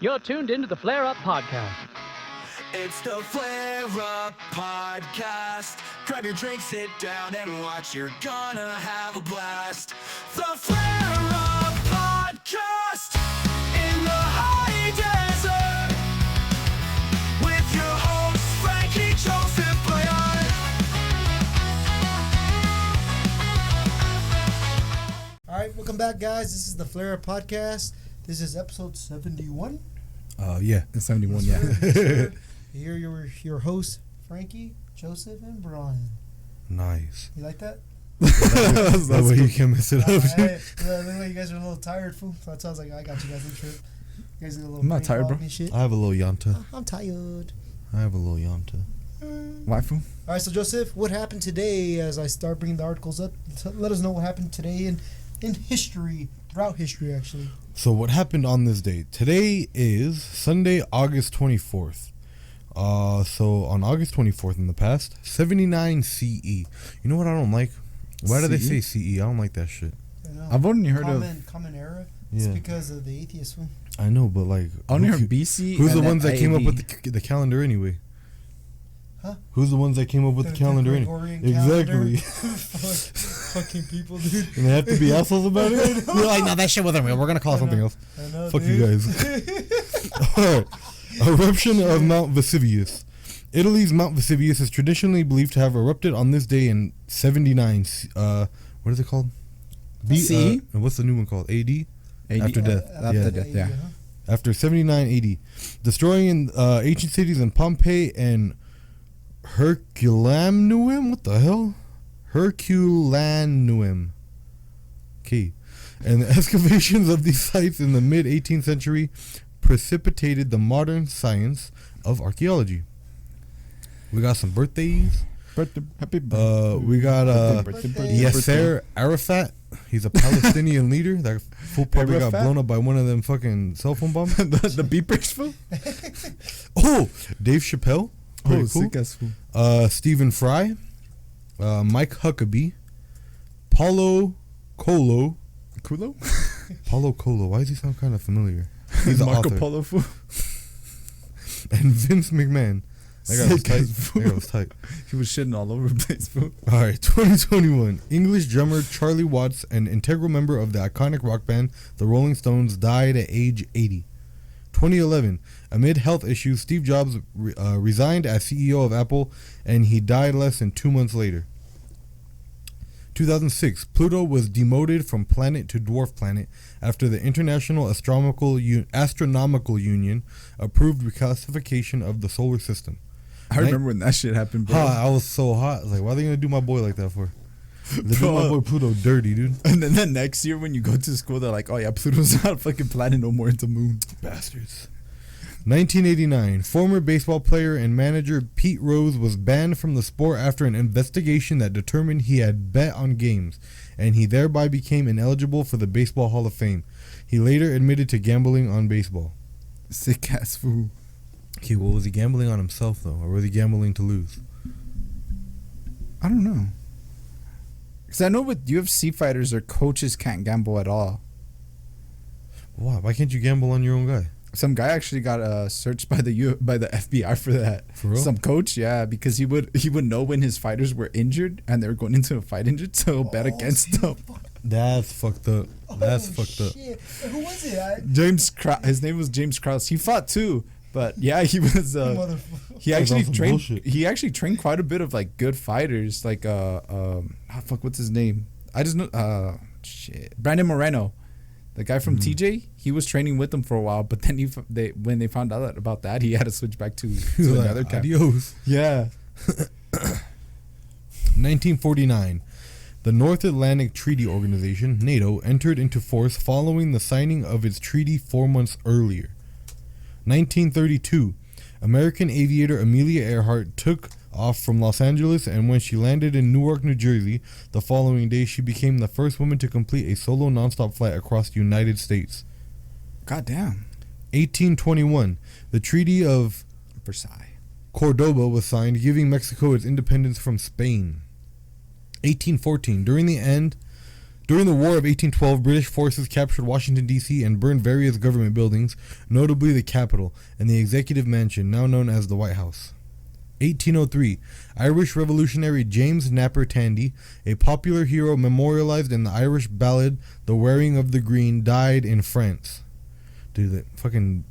You're tuned into the Flare Up Podcast. It's the Flare Up Podcast. Grab your drink, sit down, and watch. You're gonna have a blast. The Flare Up Podcast in the high desert with your hosts Frankie, Joseph, Brian. All right, welcome back, guys. This is the Flare Up Podcast. This is episode 71. Yeah, it's 71. Yes, Yeah. sir. Here, your hosts, Frankie, Joseph, and Brian. Nice. You like that? That way you can mess it up. Look, you guys are a little tired, fool. So I was like, I got you guys in trip. You guys get a little. I'm not tired, bro. Shit. I have a little yanta. I'm tired. I have a little yanta. Why, fool? All right, so Joseph, what happened today? As I start bringing the articles up, let us know what happened today in history, throughout history, actually. So what happened on this day? Today is Sunday, August 24th. So on August 24th in the past, 79 CE. You know what I don't like? Why do they say CE? I don't like that shit. I've only heard Common Era. It's because of the atheist one. I know, but like, I only heard BC. Who's the ones that came up with the calendar anyway? Huh? Who's the ones that came up with the calendar anyway? Exactly. Fucking people, dude. And they have to be assholes about it. We're like, no, that shit wasn't real. We're gonna call it something else. Fuck dude. you guys. Alright. Eruption of Mount Vesuvius. Italy's Mount Vesuvius is traditionally believed to have erupted on this day in 79. What is it called? CE? What's the new one called? AD? After death. After death, yeah. After 79 AD. Destroying ancient cities in Pompeii and Herculaneum. What the hell? Herculaneum. Okay. And the excavations of these sites in the mid 18th century precipitated the modern science of archaeology. We got some birthdays. Happy birthday. We got Yasser Arafat. He's a Palestinian leader. That fool probably got blown up by one of them fucking cell phone bombs. the beepers, fool. Oh, Dave Chappelle. Pretty cool. Sick ass fool. Stephen Fry. Mike Huckabee. Paulo Coelho. Paulo Coelho. Why does he sound kind of familiar? He's Marco author. Polo fool. And Vince McMahon. That guy was tight. He was shitting all over the place, fool. All right, 2021. English drummer Charlie Watts, an integral member of the iconic rock band The Rolling Stones, died at age 80. 2011. Amid health issues, Steve Jobs resigned as CEO of Apple, and he died less than 2 months later. 2006. Pluto was demoted from planet to dwarf planet after the International Astronomical Union approved reclassification of the solar system. I remember when that shit happened, bro. I was so hot. Like, why are they gonna do my boy like that for? They do my boy Pluto dirty, dude. And then the next year when you go to school, they're like, oh yeah, Pluto's not a fucking planet no more, it's a moon. Bastards. 1989. Former baseball player and manager Pete Rose was banned from the sport after an investigation that determined he had bet on games, and he thereby became ineligible for the Baseball Hall of Fame. He later admitted to gambling on baseball. Sick ass fool. Okay, well, was he gambling on himself, though? Or was he gambling to lose? I don't know. Because I know with UFC fighters, their coaches can't gamble at all. Why can't you gamble on your own guy? Some guy actually got searched by the FBI for that. For real? Some coach, yeah, because he would know when his fighters were injured and they were going into a fight injured, so he'll bet against them. That's fucked up. That's fucked up. Who was it? His name was James Krause. He fought too, but yeah, he was. He actually trained. He actually trained quite a bit of like good fighters. Like what's his name? I just know. Brandon Moreno. The guy from TJ, he was training with them for a while, but then when they found out about that, he had to switch back to another camp. Adios. Yeah. 1949. The North Atlantic Treaty Organization, NATO, entered into force following the signing of its treaty 4 months earlier. 1932. American aviator Amelia Earhart took off from Los Angeles, and when she landed in Newark, New Jersey, the following day, she became the first woman to complete a solo nonstop flight across the United States. Goddamn. 1821. The Treaty of Versailles. Cordoba was signed, giving Mexico its independence from Spain. 1814. During the end During the War of 1812, British forces captured Washington, D.C. and burned various government buildings, notably the Capitol and the Executive Mansion, now known as the White House. 1803, Irish revolutionary James Napper Tandy, a popular hero memorialized in the Irish ballad The Wearing of the Green, died in France. Dude, the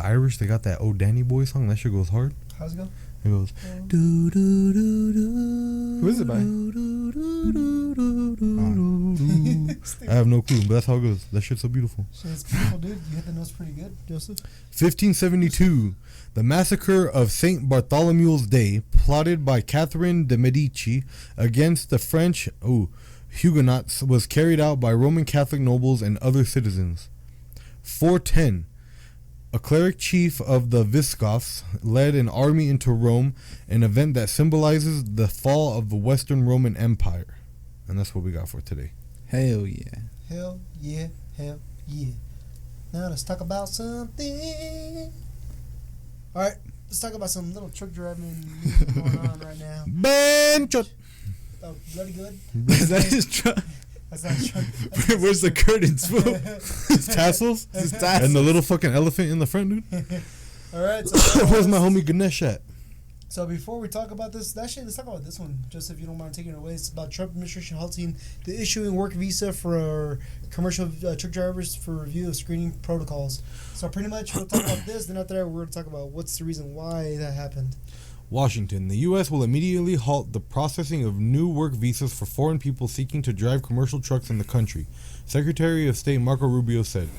Irish, they got that Oh Danny Boy song. That shit goes hard. How's it go? It goes do do do do. Who is it by? I have no clue, but that's how it goes. That shit's so beautiful. Shit's beautiful, dude. You hit the notes pretty good, Joseph. 1572, the massacre of Saint Bartholomew's Day, plotted by Catherine de Medici against the French Huguenots, was carried out by Roman Catholic nobles and other citizens. 410, a cleric chief of the Visigoths led an army into Rome, an event that symbolizes the fall of the Western Roman Empire. And that's what we got for today. Hell yeah. Hell yeah, hell yeah. Now let's talk about something. Alright, let's talk about some little truck driving going on right now. Benchot. Oh, bloody good? Is that his truck? That's not a truck. Where's the curtains, fool? His tassels? His tassels. And the little fucking elephant in the front, dude. Alright, so Where's my homie Ganesh at? So before we talk about this, actually, let's talk about this one, just if you don't mind taking it away. It's about Trump administration halting the issuing work visa for commercial truck drivers for review of screening protocols. So pretty much we'll talk about this, then after that we're going to talk about what's the reason why that happened. Washington. The U.S. will immediately halt the processing of new work visas for foreign people seeking to drive commercial trucks in the country. Secretary of State Marco Rubio said.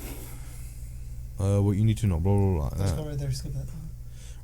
What you need to know, blah, blah, blah. Let's go right there, skip that.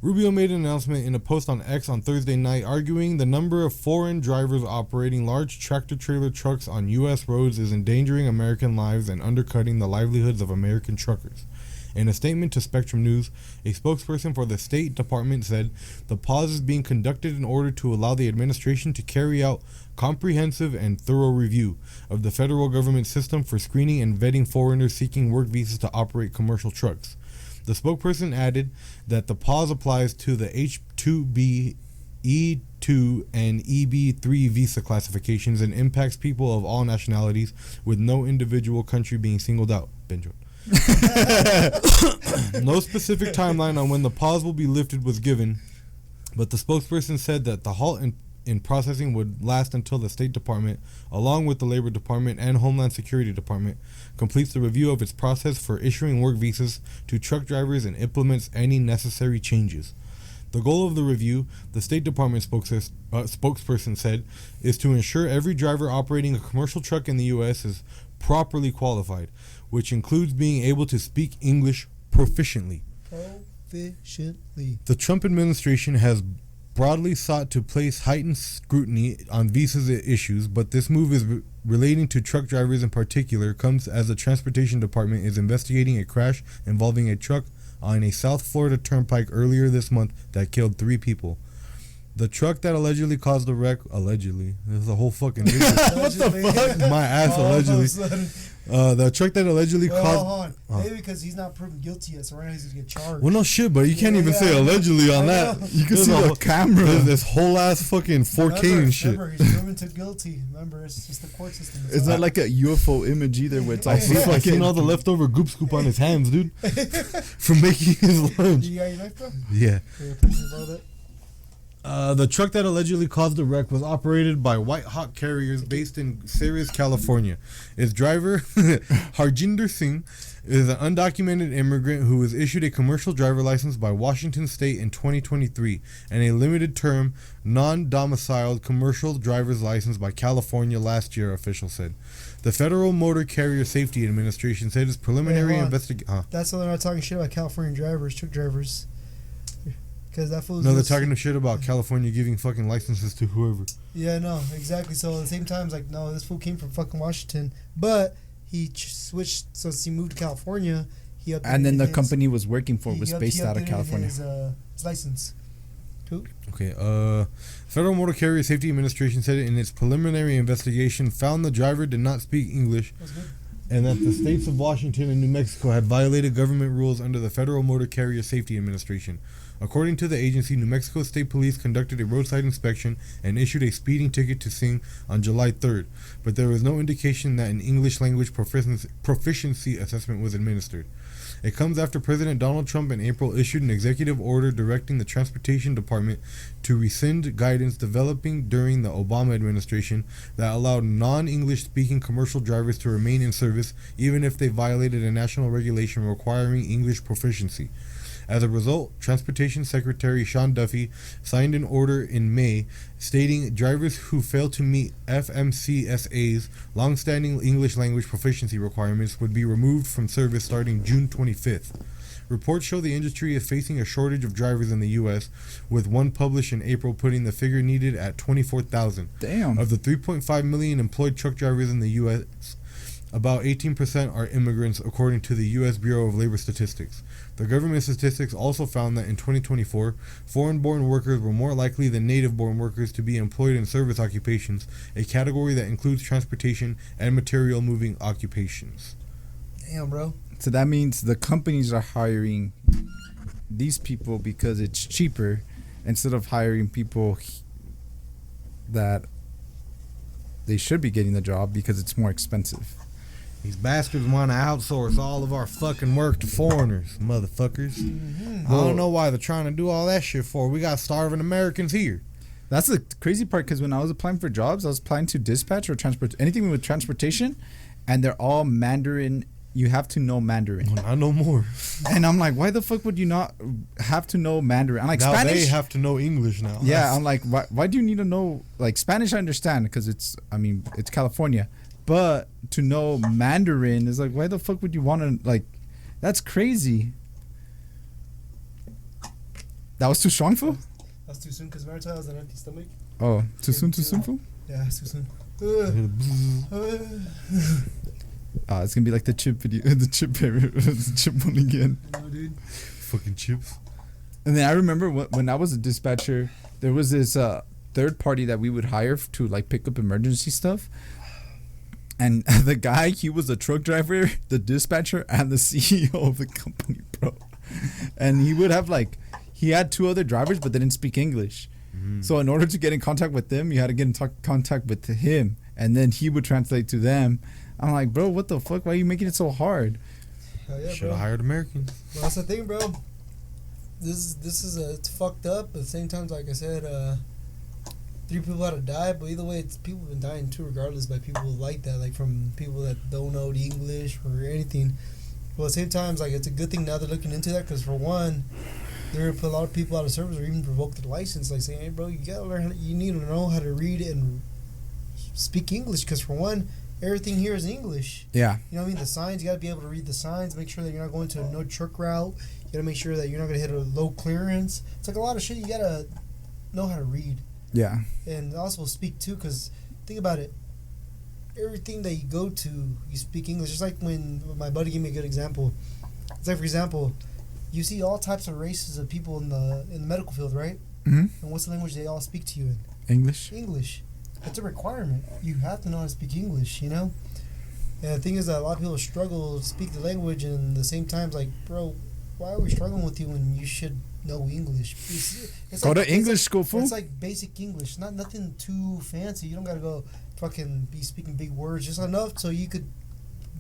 Rubio made an announcement in a post on X on Thursday night, arguing the number of foreign drivers operating large tractor-trailer trucks on U.S. roads is endangering American lives and undercutting the livelihoods of American truckers. In a statement to Spectrum News, a spokesperson for the State Department said the pause is being conducted in order to allow the administration to carry out comprehensive and thorough review of the federal government system for screening and vetting foreigners seeking work visas to operate commercial trucks. The spokesperson added that the pause applies to the H-2B, E-2, and EB-3 visa classifications and impacts people of all nationalities, with no individual country being singled out. Benjo. No specific timeline on when the pause will be lifted was given, but the spokesperson said that the halt in processing would last until the State Department, along with the Labor Department and Homeland Security Department, completes the review of its process for issuing work visas to truck drivers and implements any necessary changes. The goal of the review, the State Department spokesperson said, is to ensure every driver operating a commercial truck in the U.S. is properly qualified, which includes being able to speak English proficiently. The Trump administration has broadly sought to place heightened scrutiny on visa issues, but this move is relating to truck drivers in particular comes as the Transportation Department is investigating a crash involving a truck on a South Florida turnpike earlier this month that killed 3 people. The truck that allegedly caused the wreck, there's a whole fucking What the fuck? My ass, allegedly. The truck that allegedly caused... Hold on. Maybe because he's not proven guilty yet, so right now he's going to get charged. Well, no shit, but you can't even say allegedly on that. You can see the camera. There's this whole ass fucking 4K and shit. Remember, he's proven to guilty. Remember, it's just the court system. It's not like a UFO image either where it's I seen all the leftover goop scoop on his hands, dude. From making his lunch. You got your knife, bro? Yeah. Here, please borrow that. The truck that allegedly caused the wreck was operated by White Hawk Carriers based in Ceres, California. Its driver, Harjinder Singh, is an undocumented immigrant who was issued a commercial driver license by Washington State in 2023 and a limited-term, non-domiciled commercial driver's license by California last year, officials said. The Federal Motor Carrier Safety Administration said its preliminary investigation... That's why they're not talking shit about California drivers, truck drivers. That no, they're talking shit about California giving fucking licenses to whoever. Yeah, no, exactly. So at the same time, it's like, no, this fool came from fucking Washington, but he switched. So since he moved to California, he updated and then the company he was working for was based out of California. His license. Who? Okay. Federal Motor Carrier Safety Administration said in its preliminary investigation found the driver did not speak English. That's good. And that the states of Washington and New Mexico had violated government rules under the Federal Motor Carrier Safety Administration. According to the agency, New Mexico State Police conducted a roadside inspection and issued a speeding ticket to Singh on July 3rd, but there was no indication that an English language proficiency assessment was administered. It comes after President Donald Trump in April issued an executive order directing the Transportation Department to rescind guidance developing during the Obama administration that allowed non-English speaking commercial drivers to remain in service even if they violated a national regulation requiring English proficiency. As a result, Transportation Secretary Sean Duffy signed an order in May stating drivers who fail to meet FMCSA's long-standing English language proficiency requirements would be removed from service starting June 25th. Reports show the industry is facing a shortage of drivers in the U.S., with one published in April putting the figure needed at 24,000. Damn. Of the 3.5 million employed truck drivers in the U.S., about 18% are immigrants, according to the U.S. Bureau of Labor Statistics. The government statistics also found that in 2024, foreign-born workers were more likely than native-born workers to be employed in service occupations, a category that includes transportation and material-moving occupations. Damn, bro. So that means the companies are hiring these people because it's cheaper instead of hiring people that they should be getting the job because it's more expensive. These bastards want to outsource all of our fucking work to foreigners, motherfuckers. I don't know why they're trying to do all that shit for. We got starving Americans here. That's the crazy part, because when I was applying for jobs, I was applying to dispatch or anything with transportation, and they're all Mandarin. You have to know Mandarin. I know more. And I'm like, why the fuck would you not have to know Mandarin? I'm like, now Spanish. They have to know English now. Yeah, I'm like, why do you need to know, like, Spanish? I understand because it's California, but to know Mandarin is like, why the fuck would you want to, like, that's crazy. That was too strong, fool? That's too soon because Maritime has an empty stomach. Oh, too soon, fool? Yeah, it's too soon. It's gonna be like the chip video, the chip the chip one again. No, dude. Fucking chips. And then I remember when I was a dispatcher, there was this third party that we would hire to like pick up emergency stuff. And the guy, he was a truck driver, the dispatcher, and the CEO of the company, bro. And he would have he had two other drivers, but they didn't speak English. Mm-hmm. So in order to get in contact with them, you had to get in contact with him, and then he would translate to them. I'm like, bro, what the fuck? Why are you making it so hard? Hell yeah, should have hired Americans. Well, that's the thing, bro. This is it's fucked up. But at the same time, like I said, 3 people had to die. But either way, it's people have been dying too, regardless, by people like that, like from people that don't know the English or anything. Well, at the same time, like it's a good thing now they're looking into that, because for one, they're gonna put a lot of people out of service or even revoke their license. Like saying, hey, bro, you gotta learn. You need to know how to read and speak English, because for one, everything here is English. Yeah. You know what I mean? The signs, you got to be able to read the signs, make sure that you're not going to a no truck route. You got to make sure that you're not going to hit a low clearance. It's like a lot of shit you got to know how to read. Yeah. And also speak too, because think about it. Everything that you go to, you speak English. Just like when my buddy gave me a good example. It's like, for example, you see all types of races of people in the medical field, right? Mm-hmm. And what's the language they all speak to you in? English. English. It's a requirement. You have to know how to speak English, you know? And the thing is that a lot of people struggle to speak the language, and at the same time, it's like, bro, why are we struggling with you when you should know English? It's go like, to English school, fool. It's like basic English. Nothing too fancy. You don't got to go fucking be speaking big words. Just enough so you could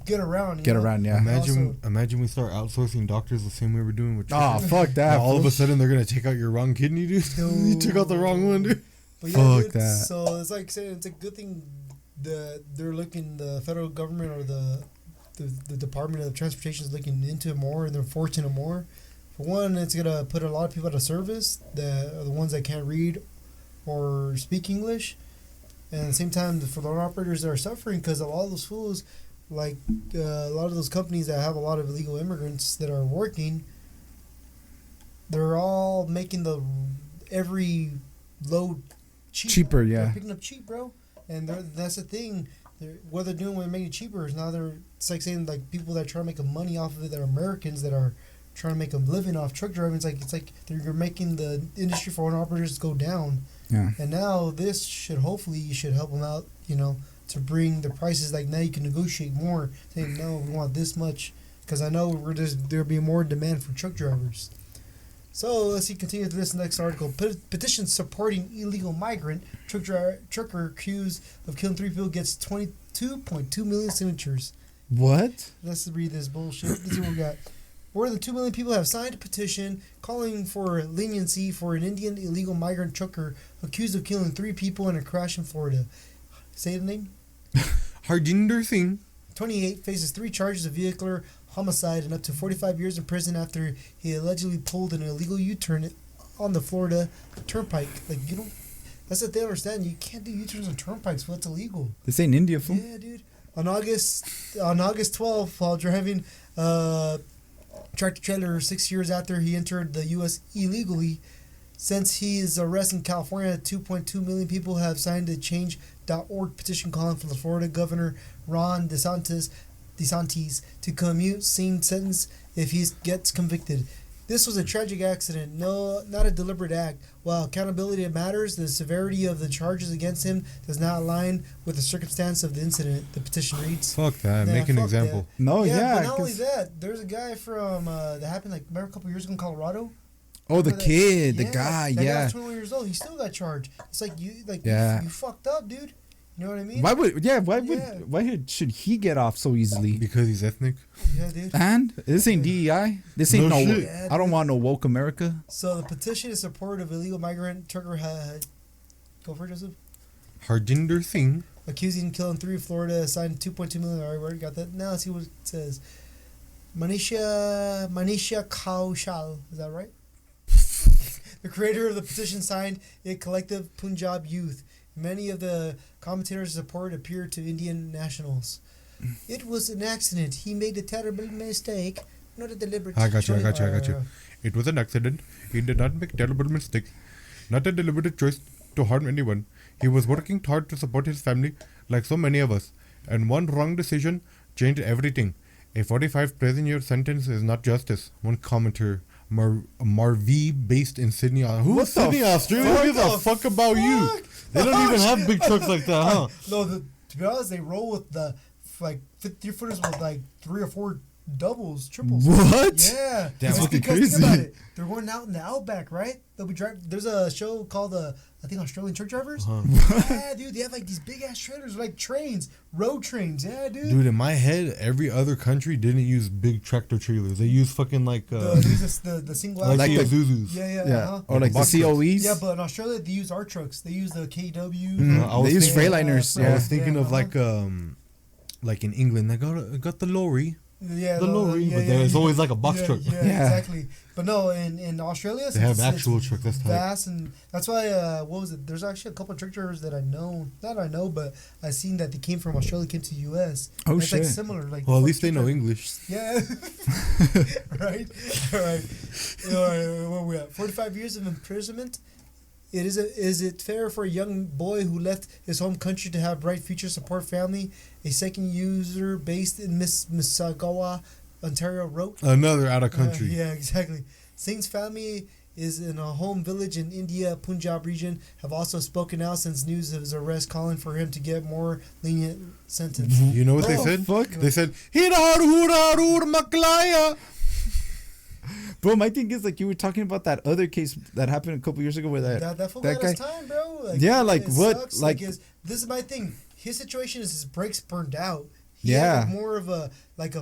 get around. Get around, yeah. Imagine we start outsourcing doctors the same way we're doing with truckers. Oh, fuck that. Now, all of a sudden, they're going to take out your wrong kidney, dude. You took out the wrong one, dude. But yeah, fuck that. So it's like saying it's a good thing that they're looking, the federal government or the Department of Transportation is looking into it more, and they're forcing it more. For one, it's gonna put a lot of people out of service that are the ones that can't read or speak English, and at the same time, for the operators that are suffering, because a lot of those fools, like a lot of those companies that have a lot of illegal immigrants that are working, they're all making every load cheaper. Yeah. They're picking up cheap, bro. And that's the thing. What they're doing when they're making it cheaper is now it's like saying, like, people that try to make money off of it, that are Americans that are trying to make a living off truck driving. It's like you're making the industry for owner operators go down. Yeah. And now this should help them out, you know, to bring the prices. Like, now you can negotiate more, saying, no, we want this much, because I know there'll be more demand for truck drivers. So let's see. Continue to this next article. Petition supporting illegal migrant trucker accused of killing 3 people gets 22.2 million signatures. What? Let's read this bullshit. Let's see what we got. More than 2 million people have signed a petition calling for leniency for an Indian illegal migrant trucker accused of killing 3 people in a crash in Florida. Say the name. Harjinder Singh, 28, faces 3 charges of vehicular homicide and up to 45 years in prison after he allegedly pulled an illegal U-turn on the Florida Turnpike. Like, you don't... That's what they understand. You can't do U-turns on turnpikes. Well, that's illegal. This ain't India, fool. Yeah, dude. On August 12th, while driving tractor trailer 6 years after he entered the U.S. illegally, since his arrest in California, 2.2 million people have signed a Change.org petition calling for the Florida Governor Ron DeSantis to commute same sentence if he gets convicted. This was a tragic accident, not a deliberate act. While accountability matters, the severity of the charges against him does not align with the circumstance of the incident, the petition reads. fuck that. Make an example. That. No, But not only that, there's a guy from, that happened, like, remember a couple years ago in Colorado? Oh, the Remember kid, that? the guy, that yeah. guy was 21 years old. He still got charged. It's like, you fucked up, dude. You know what I mean? Why should he get off so easily? Because he's ethnic. Yeah, dude. And this ain't DEI. This ain't No no. shit. Yeah, I don't dude. want no woke America. So the petition in support of illegal migrant trucker go for it, Joseph. Harjinder Singh, Accusing killing 3 Florida signed 2.2 million. All right, we already got that. Now let's see what it says. Manisha Kaushal. Is that right? The creator of the petition signed it. Collective Punjab youth. Many of the commentators' support appear to Indian nationals. It was an accident. He made a terrible mistake, not a deliberate. I got you. It was an accident. He did not make a terrible mistake. Not a deliberate choice to harm anyone. He was working hard to support his family, like so many of us. And one wrong decision changed everything. A 45 prison year sentence is not justice. One commenter, Marvi, based in Sydney. Who's Sydney, Australia? Who gives a fuck about you? They don't even have big trucks like that, huh? No, to be honest, they roll with the 3-footers with like 3 or 4 doubles, triples. What? Yeah. Damn, Just fucking because, crazy. think about it. They're going out in the outback, right? They'll be driving. There's a show called I think Australian Truckdrivers. Yeah, dude, they have like these big ass trailers, like trains, road trains. Yeah, dude. Dude, in my head, every other country didn't use big tractor trailers. They use fucking like the single like axle. the Isuzus. Yeah. Or like the Box trucks. COEs. Yeah, but in Australia they use our trucks. They use the KW. They use Freightliners. I was thinking of like in England, they got the lorry. Yeah, The lorry, but there's always like a box truck. Yeah, exactly. But no, in Australia, They have actual trucks. That's tight. vast, and that's why. What was it? There's actually a couple of truck drivers that I know. Not I know, but I seen that they came from Australia, came to the U.S. Oh, it's shit. like similar. Like Well, at least they know English. Yeah. Right. All right. Where we at? 45 years of imprisonment. Is it fair for a young boy who left his home country to have bright future support family? A second user based in Mississauga, Ontario wrote. Another out of country. Yeah, exactly. Singh's family is in a home village in India, Punjab region, have also spoken out since news of his arrest, calling for him to get more lenient sentence. You know what they said? Fuck? They said, "Hira maklaya." Bro, my thing is like you were talking about that other case that happened a couple years ago where That fool got guy. his time, bro. Yeah, like, it what, sucks. like- this is my thing. His situation is his brakes burned out. He Yeah. had more of a like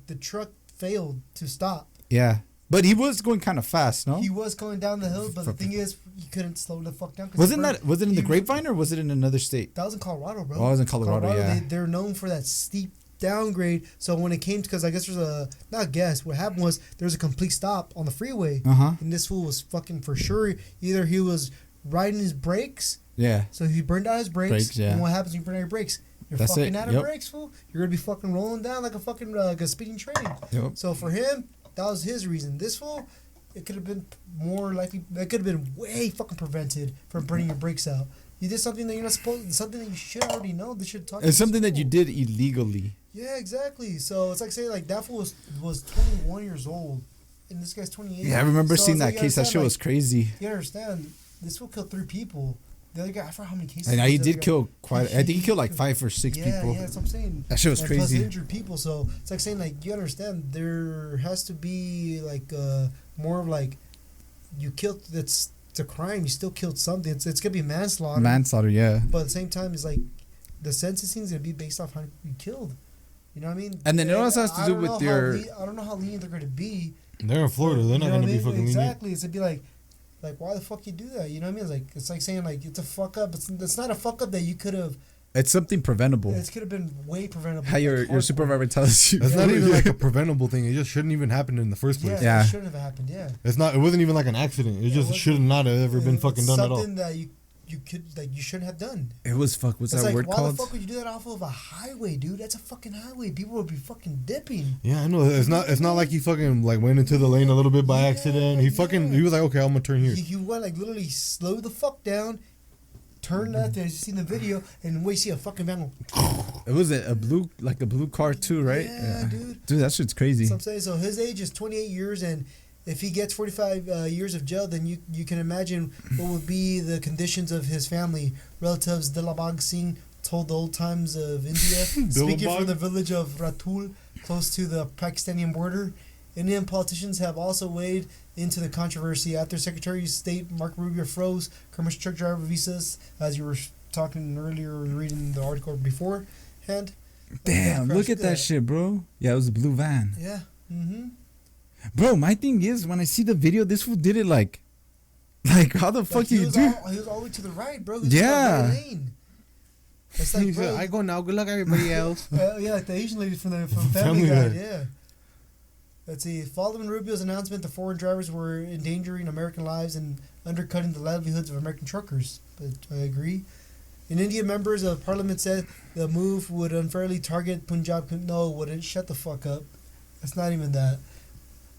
the truck failed to stop. Yeah, but he was going kind of fast, no? He was going down the hill, but the thing is, he couldn't slow the fuck down. 'Cause Was it in the Grapevine or was it in another state? That was in Colorado, bro. Oh, it was in Colorado, yeah. They're known for that steep downgrade. So when it came to, because I guess what happened was there was a complete stop on the freeway. And this fool was fucking for sure. Either he was riding his brakes. Yeah. So he burned out his brakes. Yeah. And what happens when you burn out your brakes? You're That's fucking it. out of Yep. brakes, fool. You're going to be fucking rolling down like a fucking like a speeding train. Yep. So for him, that was his reason. This fool, it could have been more likely, it could have been way fucking prevented from burning your brakes out. You did something that you're not supposed, something that you should already know. They should talk. It's something that you did illegally. Yeah, exactly. So it's like saying like that fool was 21 years old, and this guy's 28. Yeah, I remember So seeing it's like that you case. That understand, shit was crazy. You understand? This fool killed 3 people. The other guy, I forgot how many cases. And the he other did guy- kill quite. I think he killed like 5 or 6 people. Yeah, that's what I'm saying. That shit was And crazy. Plus injured people. So it's like saying like you understand there has to be like more of like you killed. It's a crime. You still killed something. It's gonna be manslaughter. Manslaughter, yeah. But at the same time, it's like the sentencing is gonna be based off how you killed. You know what I mean? And then it also has to do with your. I don't know how lenient they're gonna be. They're in Florida. They're not gonna be fucking lenient. Exactly. It's gonna be like why the fuck you do that? You know what I mean? It's like saying like it's a fuck up. It's not a fuck up that you could have. It's something preventable. It could have been way preventable. How your supervisor tells you. It's not even like a preventable thing. It just shouldn't even happen in the first place. Yeah. It shouldn't have happened. Yeah. It's not. It wasn't even like an accident. It just should not have ever been fucking done at all. Something that you could you shouldn't have done. It was fuck. What's that word called? Why the fuck would you do that off of a highway, dude? That's a fucking highway. People would be fucking dipping. Yeah, I know. It's not like he fucking like went into the lane a little bit by accident. He was like, okay, I'm gonna turn here. He went like literally slow the fuck down. Turn left, as you see in the video, and we see a fucking van. It was a blue car too, right? Yeah, dude. Dude, that shit's crazy. So I'm saying, so his age is 28 years, and if he gets 45 years of jail, then you can imagine what would be the conditions of his family. Relatives Dilabag Singh told the Old Times of India, speaking from the village of Ratul, close to the Pakistani border. Indian politicians have also weighed into the controversy after Secretary of State Mark Rubio froze commercial truck driver visas, as you were talking earlier, reading the article beforehand. Damn, look at that shit, bro. Yeah, it was a blue van. Yeah. Mm-hmm. Bro, my thing is, when I see the video, this fool did it like how the fuck do you do? He was all the way to the right, bro. Yeah. It's like, bro, I go now. Good luck, everybody else. Yeah, like the Asian lady from Family Guy. Yeah. Let's see. Following Rubio's announcement, the foreign drivers were endangering American lives and undercutting the livelihoods of American truckers. But I agree. In India, members of parliament said the move would unfairly target Punjab. No, it wouldn't. Shut the fuck up. It's not even that.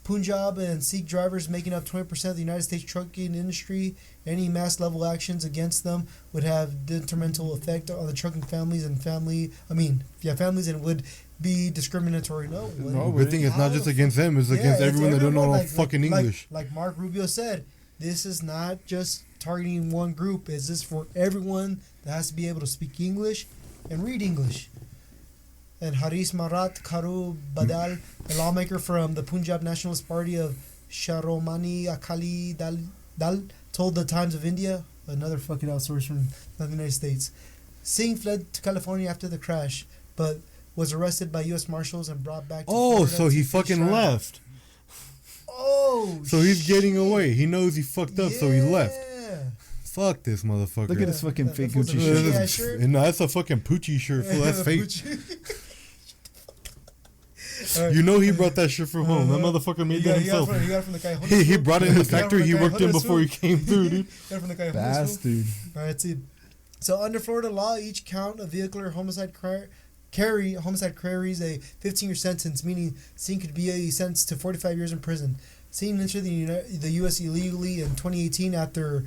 Punjab and Sikh drivers making up 20% of the United States trucking industry. Any mass level actions against them would have detrimental effect on the trucking families and families and would be discriminatory. No, good thing it's not just against them; it's against everyone that don't know fucking English. Like Mark Rubio said, this is not just targeting one group. It's just for everyone that has to be able to speak English and read English. And Haris Marat Karu Badal, a lawmaker from the Punjab Nationalist Party of Sharomani Akali Dal, told the Times of India, another fucking outsource from the United States, Singh fled to California after the crash, but was arrested by U.S. Marshals and brought back to Florida so he fucking left. Oh, so he's getting away. He knows he fucked up, so he left. Fuck this motherfucker. Look at this fucking fake Gucci shirt. No, that's a fucking Poochie shirt. Fool. That's fake. You know he brought that shit from home. That motherfucker made that himself. He got it from the guy. He brought it in the factory he worked in before he came through, dude. Got it from the guy. Bastard. All right, see. So under Florida law, each count of vehicular homicide carries a 15-year sentence, meaning Singh could be sentenced to 45 years in prison. Singh entered the U.S. illegally in 2018 after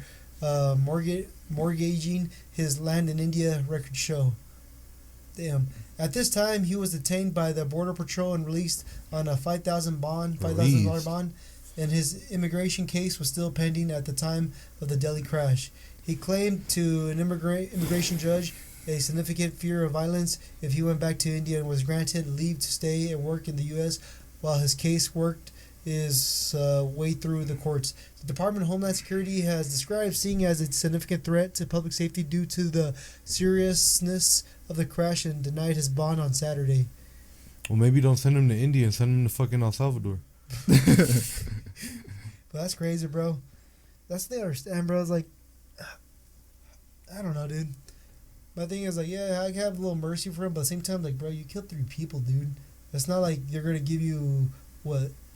mortgaging his land in India, records show. Damn. At this time, he was detained by the Border Patrol and released on a $5,000 bond, and his immigration case was still pending at the time of the Delhi crash. He claimed to an immigration judge a significant fear of violence if he went back to India and was granted leave to stay and work in the U.S. while his case worked his way through the courts. The Department of Homeland Security has described Singh as a significant threat to public safety due to the seriousness of the crash and denied his bond on Saturday. Well, maybe don't send him to India and send him to fucking El Salvador. But that's crazy, bro. That's what they understand, bro. It's like, I don't know, dude. My thing is, like, yeah, I have a little mercy for him, but at the same time, like, bro, you killed 3 people, dude. It's not like they're going to give you,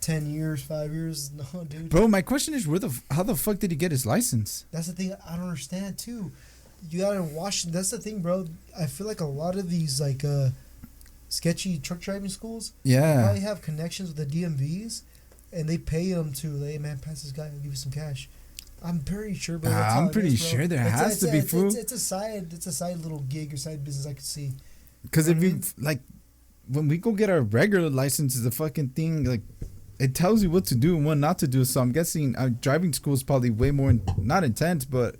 10 years, 5 years? No, dude. Bro, my question is, how the fuck did he get his license? That's the thing I don't understand, too. You got in Washington. That's the thing, bro. I feel like a lot of these, sketchy truck driving schools, probably have connections with the DMVs, and they pay them to, hey, man, pass this guy, I'll give you some cash. I'm pretty sure, bro. I'm pretty sure there has to be, fool. It's a side little gig or side business I could see. Because if you, when we go get our regular licenses, the fucking thing, it tells you what to do and what not to do. So I'm guessing driving school is probably way more, not intense, but,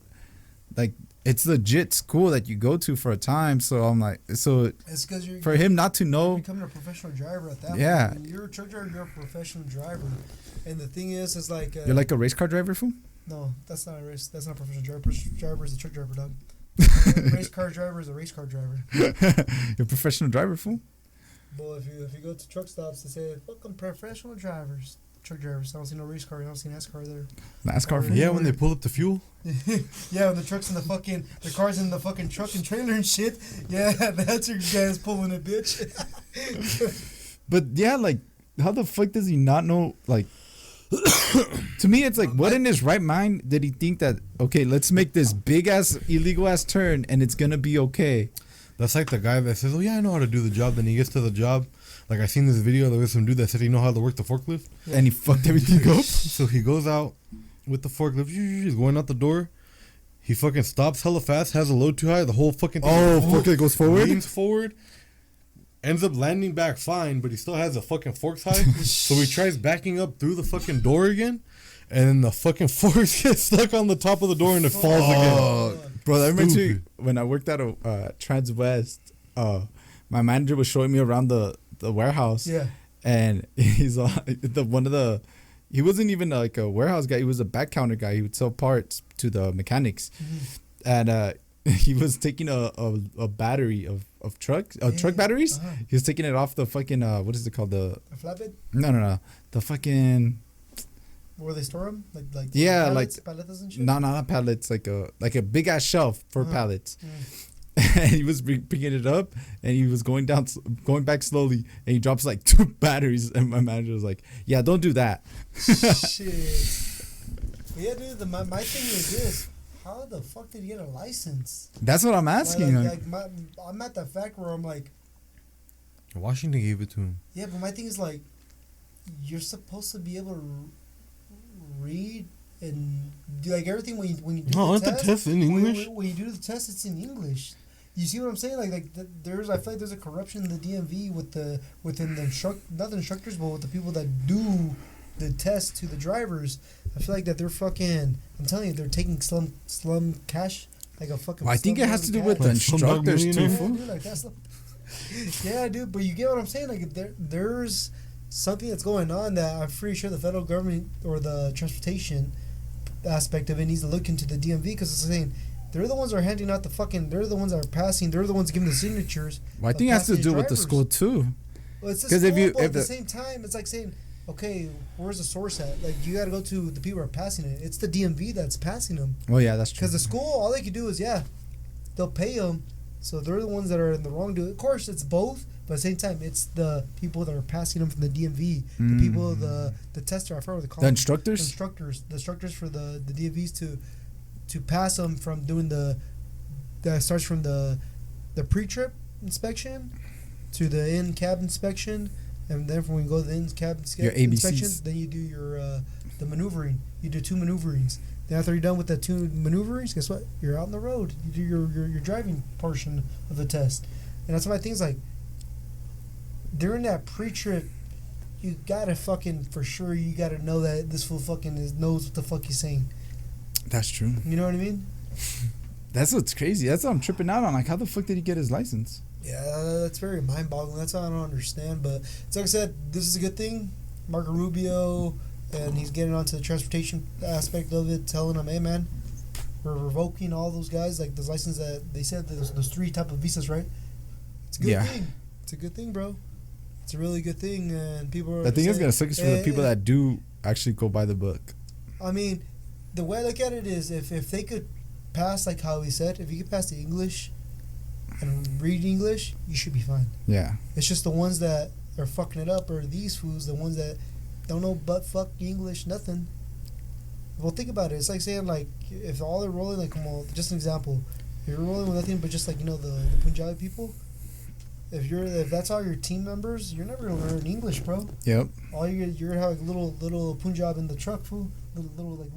it's legit school that you go to for a time. So I'm like, so it's because you're for him not to know, you're becoming a professional driver at that Yeah. point. When you're a truck driver, you're a professional driver. And the thing is like you're like a race car driver, fool. no, that's not a race. That's not a professional driver. Professional driver is a truck driver, dog. Race car driver is a race car driver. You're a professional driver, fool. But if you go to truck stops, they say fucking professional drivers, truck drivers. I don't see no race car. I don't see NASCAR there. NASCAR, fool. Yeah, when they pull up the fuel. Yeah, when the trucks in the cars in the fucking truck and trailer and shit. Yeah, that's your guys pulling it, bitch. But yeah, like, how the fuck does he not know? Like, to me, it's like, what in his right mind did he think that? Okay, let's make this big ass illegal ass turn, and it's gonna be okay. That's like the guy that says, "Oh yeah, I know how to do the job." Then he gets to the job. Like I seen this video. There was some dude that said he know how to work the forklift, And he fucked everything up. so he goes out with the forklift. He's going out the door. He fucking stops hella fast. Has a load too high. The whole fucking thing Forklift goes forward. leans forward. Ends up landing back fine, but he still has the fucking forks high. So he tries backing up through the fucking door again, and then the fucking forks get stuck on the top of the door and it falls again. Bro, I remember too, Stupid. when I worked at a Transwest, my manager was showing me around the warehouse. Yeah. And he's he wasn't even like a warehouse guy. He was a back counter guy. He would sell parts to the mechanics. Mm-hmm. And he was taking a battery of truck batteries. Uh-huh. He was taking it off the fucking, what is it called? A flatbed? No. The fucking... Where they store them? Like Yeah, pallets, pallets and shit? No, not pallets. Like a big ass shelf for pallets. Mm. And he was picking it up, and he was going back slowly, and he drops like 2 batteries. And my manager was like, "Yeah, don't do that." Shit. Yeah, dude. My thing is this: how the fuck did he get a license? That's what I'm asking. I'm at that fact where I'm like, Washington gave it to him. yeah, but my thing is like, you're supposed to be able to read and do like everything when you do No, the aren't the tests in English? When you do the test, it's in English. You see what I'm saying? I feel like there's a corruption in the DMV within the not the instructors, but with the people that do the test to the drivers. I feel like that they're fucking. I'm telling you, they're taking slum cash like a fucking. Well, I think it has to do with the Like Slumdog instructors too. Millionaire? fool. Dude, like that's yeah, dude. But you get what I'm saying? Like there's something that's going on that I'm pretty sure the federal government or the transportation aspect of it needs to look into the DMV because it's saying. They're the ones that are handing out the fucking. They're the ones that are passing. They're the ones giving the signatures. Well, I think it has to do with the school too. Well, it's the 'Cause school, if but at the the- same time, it's like saying, okay, where's the source at? Like you got to go to the people who are passing it. It's the DMV that's passing them. Oh yeah, that's true. Because the school, all they can do is they'll pay them. So they're the ones that are in the wrong. Of course, it's both, but at the same time, it's the people that are passing them from the DMV. The people, the tester. I forgot what they call The them. instructors? The instructors for the DMVs to pass them from doing that starts from the pre-trip inspection to the in-cab inspection, and then when you go to the in-cab Your inspection, ABCs. then you do your the maneuvering. You do 2 maneuverings. Then after you're done with the 2 maneuverings, guess what? You're out on the road. You do your driving portion of the test, and that's my thing is like during that pre-trip. You gotta fucking for sure. You gotta know that this fool fucking knows what the fuck he's saying. That's true. You know what I mean? That's what's crazy. That's what I'm tripping out on. Like, how the fuck did he get his license? Yeah, that's very mind-boggling. That's what I don't understand. But it's like I said, this is a good thing. Marco Rubio, and he's getting onto the transportation aspect of it, telling them, hey, man, we're revoking all those guys, like those licenses that they said those 3 type of visas, right? It's a good thing. It's a good thing, bro. It's a really good thing, and people are. I think it's gonna suck is for the people that do actually go by the book. I mean, the way I look at it is, if they could pass, like how he said, if you could pass the English and read English, you should be fine. Yeah. It's just the ones that are fucking it up, or these fools, the ones that don't know but fuck English, nothing. Well, think about it. It's like saying, like, if all they're rolling, like, well, just an example, if you're rolling with nothing but just like, the Punjabi people. If that's all your team members, you're never gonna learn English, bro. Yep. All you're gonna have like little Punjab in the truck, fool. Little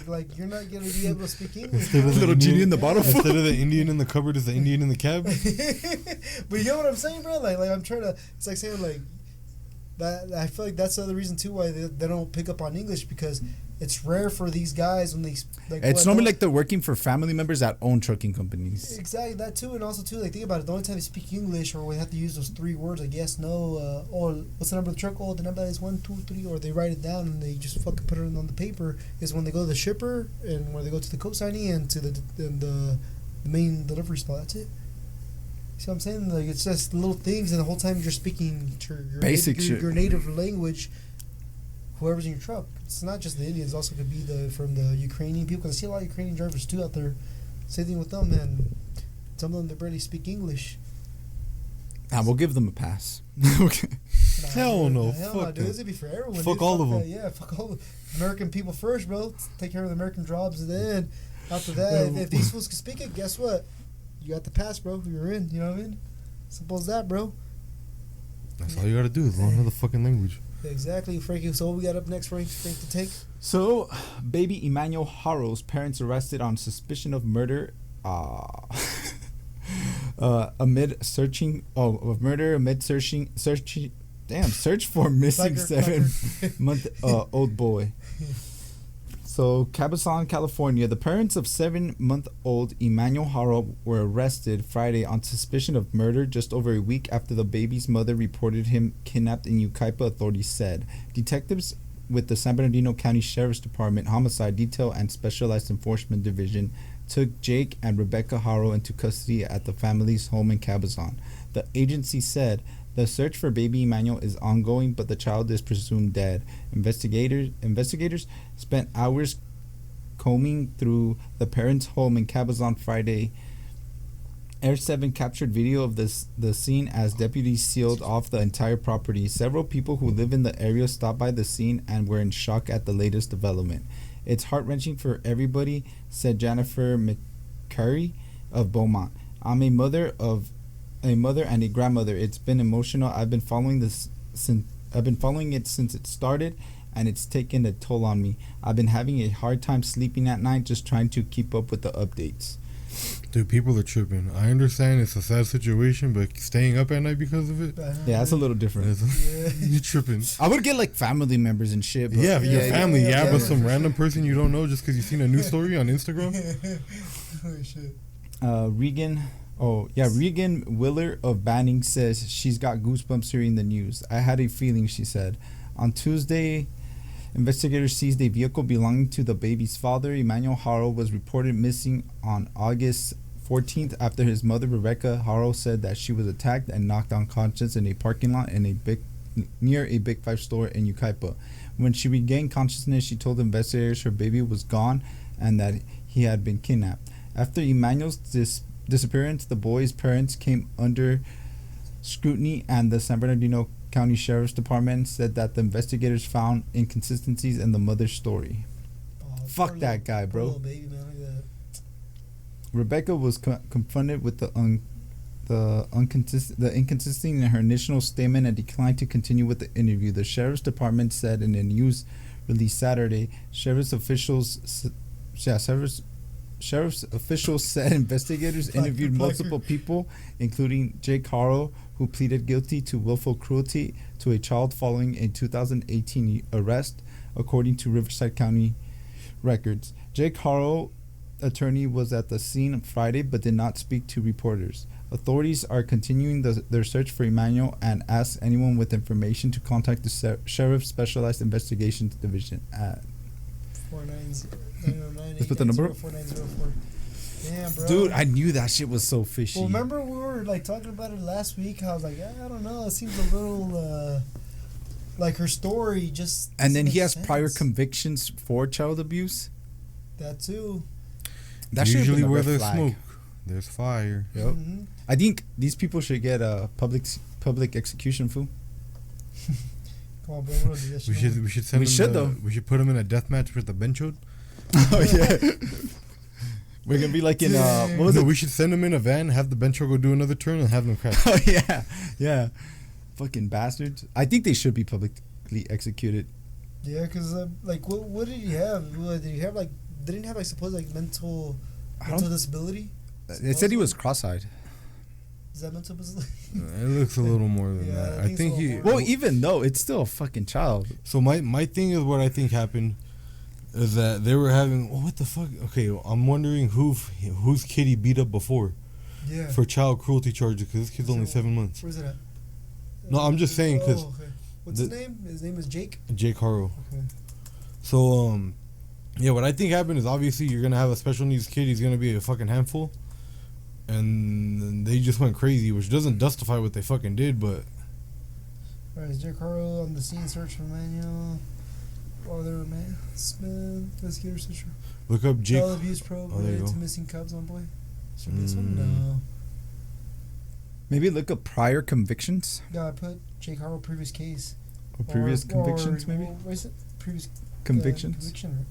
like you're not gonna be able to speak English. Little genie in the bottle. Instead of the Indian in the cupboard, is the Indian in the cab. But you know what I'm saying, bro? Like I'm trying to. It's like saying like that. I feel like that's the other reason too why they don't pick up on English, because it's rare for these guys when they like. It's normally like they're working for family members that own trucking companies. Exactly that too, and also too, like think about it. The only time they speak English or we have to use those 3 words like yes, no, or what's the number of the truck? Oh, the number is 1, 2, 3, or they write it down and they just fucking put it on the paper. Is when they go to the shipper and when they go to the co-signing and to the main delivery spot. That's it. See what I'm saying? Like it's just little things, and the whole time you're speaking your Basic shit. Your native language. Whoever's in your truck, it's not just the Indians. Also could be from the Ukrainian people. Cause I see a lot of Ukrainian drivers too out there. Same thing with them, and some of them they barely speak English. We'll give them a pass. Okay. Hell no. Hell Fuck no, dude. that. This would be for everyone. Fuck dude. all of them. Yeah, fuck all American people first, bro. Take care of the American jobs, and then after that, if these fools can speak it, guess what? You got the pass, bro. You're in. You know what I mean? Simple as that, bro. That's all you gotta do is learn the fucking language. Exactly, Frankie. So what we got up next, Frank to take? So, baby Emmanuel Haro's parents arrested on suspicion of murder. Amid searching search for missing 7-month old boy. So, Cabazon, California, the parents of 7-month-old Emmanuel Haro were arrested Friday on suspicion of murder just over a week after the baby's mother reported him kidnapped in Yucaipa, authorities said. Detectives with the San Bernardino County Sheriff's Department Homicide Detail and Specialized Enforcement Division took Jake and Rebecca Haro into custody at the family's home in Cabazon. The agency said the search for baby Emmanuel is ongoing, but the child is presumed dead. Investigators spent hours combing through the parents' home in Cabazon Friday. Air 7 captured video of the scene as deputies sealed off the entire property. Several people who live in the area stopped by the scene and were in shock at the latest development. It's heart-wrenching for everybody, said Jennifer McCurry of Beaumont. I'm a mother and a grandmother. It's been emotional. I've been following it since it started, and it's taken a toll on me. I've been having a hard time sleeping at night just trying to keep up with the updates. Dude, people are tripping. I understand it's a sad situation, but staying up at night because of it? Yeah, that's a little different. You're tripping. I would get like family members and shit. But yeah, your family, but some random person you don't know just because you've seen a news story on Instagram? Holy shit. Regan Willer of Banning says she's got goosebumps hearing the news. I had a feeling, she said. On Tuesday, investigators seized a vehicle belonging to the baby's father. Emmanuel Haro was reported missing on August 14th after his mother, Rebecca Haro, said that she was attacked and knocked unconscious in a parking lot near a Big Five store in Yucaipa. When she regained consciousness, she told investigators her baby was gone and that he had been kidnapped. After Emmanuel's disappearance, the boy's parents came under scrutiny, and the San Bernardino County Sheriff's Department said that the investigators found inconsistencies in the mother's story. Fuck that guy, bro. Little baby, man, look at that. Rebecca was confronted with the inconsistency in her initial statement and declined to continue with the interview. The Sheriff's Department said in a news release Saturday, Sheriff's officials said investigators interviewed multiple people, including Jake Haro, who pleaded guilty to willful cruelty to a child following a 2018 arrest, according to Riverside County records. Jake Haro, attorney, was at the scene Friday but did not speak to reporters. Authorities are continuing their search for Emmanuel and ask anyone with information to contact the Sheriff's Specialized Investigations Division at 490. Let's put the number up. 4904. Damn, bro. Dude, I knew that shit was so fishy. Well, remember we were like talking about it last week. I was like, I don't know. It seems a little like her story just. And then he has sense. prior convictions for child abuse. That too. That usually where there's smoke, there's fire. Yep. Mm-hmm. I think these people should get a public execution, fool. Come on, bro. We'll do this, We should send. We should though. We should put him in a death match with the benchode. Oh yeah. We're gonna be like in what was it? We should send him in a van, have the benchode go do another turn, and have them crash. Oh yeah. Fucking bastards. I think they should be publicly executed. Yeah, because like, what did he have? Did he have like? Didn't he have like supposed like mental disability? It said he was cross-eyed. Is that mental disability? It looks a little more than that. I think he. Well, even though it's still a fucking child. So my thing is what I think happened. is that they were having what the fuck? Okay, I'm wondering whose kid he beat up before Yeah. for child cruelty charges because this kid's only 7 months. Where's it at? No, I'm just saying because okay. What's his name? His name is Jake. Jake Haro. Okay. So yeah, what I think happened is obviously you're gonna have a special needs kid. He's gonna be a fucking handful, and they just went crazy, which doesn't justify what they fucking did, but. Alright, is Jake Haro on the scene search for Emmanuel? Father man, Smith, investigator search. Look up Jake. Child abuse probe related to missing cubs on boy. Should be this one? No. Maybe look up prior convictions. Yeah, I put Jake Haro previous case. Or previous convictions, maybe? What is it? Previous Convictions? conviction, right?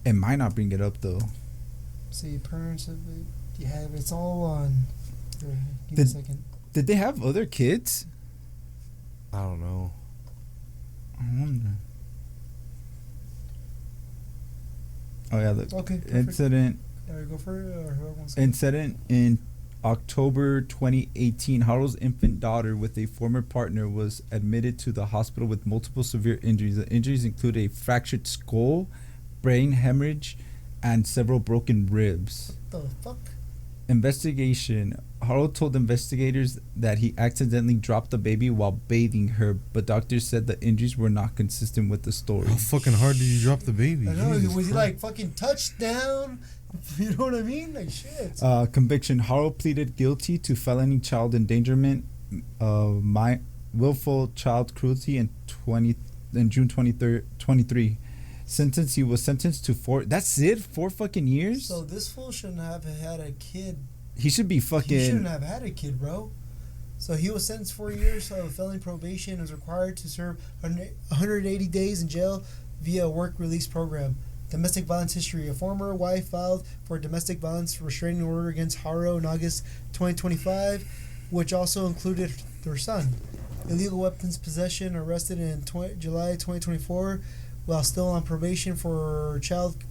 It might not bring it up, though. See, parents of it. Yeah, it's all on. Here, give me a second. Did they have other kids? I don't know. I wonder. Oh, yeah, look. Okay, perfect. Incident. Go for it, or whoever wants to. Incident in October 2018. Haro's infant daughter with a former partner was admitted to the hospital with multiple severe injuries. The injuries include a fractured skull, brain hemorrhage, and several broken ribs. What the fuck? Investigation. Haro told investigators that he accidentally dropped the baby while bathing her, but doctors said the injuries were not consistent with the story. How fucking hard did you drop the baby? I know, Jesus was he Christ. like fucking touchdown? You know what I mean? Like shit. Conviction. Haro pleaded guilty to felony child endangerment, willful child cruelty in June 23. Sentence. He was sentenced to 4. That's it. 4 fucking years. So this fool shouldn't have had a kid. He should be fucking. He shouldn't have had a kid, bro. So he was sentenced 4 years of felony probation and was required to serve 180 days in jail via a work release program. Domestic violence history. A former wife filed for a domestic violence restraining order against Haro in August 2025, which also included their son. Illegal weapons possession, arrested in July 2024. While still on probation for child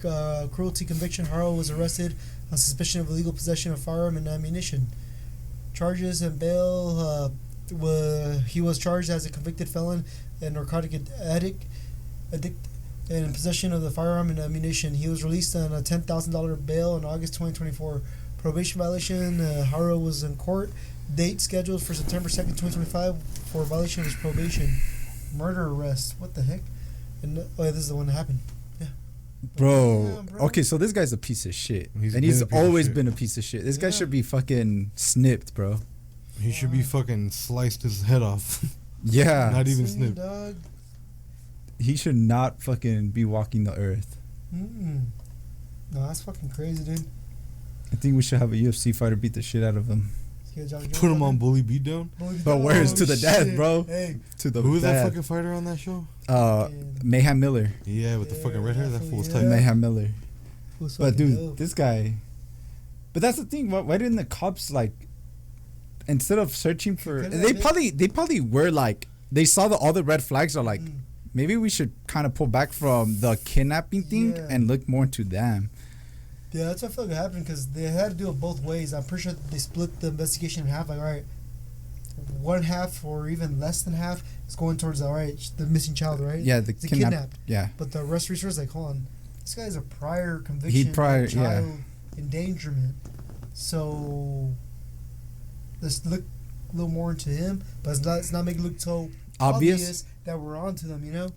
cruelty conviction, Haro was arrested on suspicion of illegal possession of firearm and ammunition. Charges and bail. He was charged as a convicted felon and narcotic addict and in possession of the firearm and ammunition. He was released on a $10,000 bail in August 2024. Probation violation. Haro was in court. Date scheduled for September 2nd, 2025 for violation of his probation. Murder arrest. What the heck? And, this is the one that happened. Yeah. Bro. Yeah, bro. Okay, so this guy's a piece of shit. He's He's been a piece of always shit. been a piece of shit. This guy Yeah. should be fucking snipped, bro. He should be fucking sliced his head off. Yeah. Not even See, snipped. dog. He should not fucking be walking the earth. Mm-mm. No, that's fucking crazy, dude. I think we should have a UFC fighter beat the shit out of him. Put him on bully beatdown. But where's to the death, shit. bro? Hey, To the Who was that death. fucking fighter on that show? Mayhem Miller. Yeah, with the fucking red hair. That fool was Yeah. tight. Mayhem Miller. who's But fucking dude, dope. this guy. But that's the thing. Why didn't the cops like, instead of searching for, Couldn't they have probably were like, they saw all the red flags. Are like, maybe we should kind of pull back from the kidnapping thing Yeah. and look more into them. Yeah, that's what I feel like happened because they had to do it both ways. I'm pretty sure they split the investigation in half. Like, all right, one half or even less than half is going towards the missing child, right? Yeah, the It's kidnapped. Yeah. But the rest research, like, hold on, this guy's a prior conviction prior- of child endangerment. So let's look a little more into him, but it's not make it look so obvious that we're onto them. You know,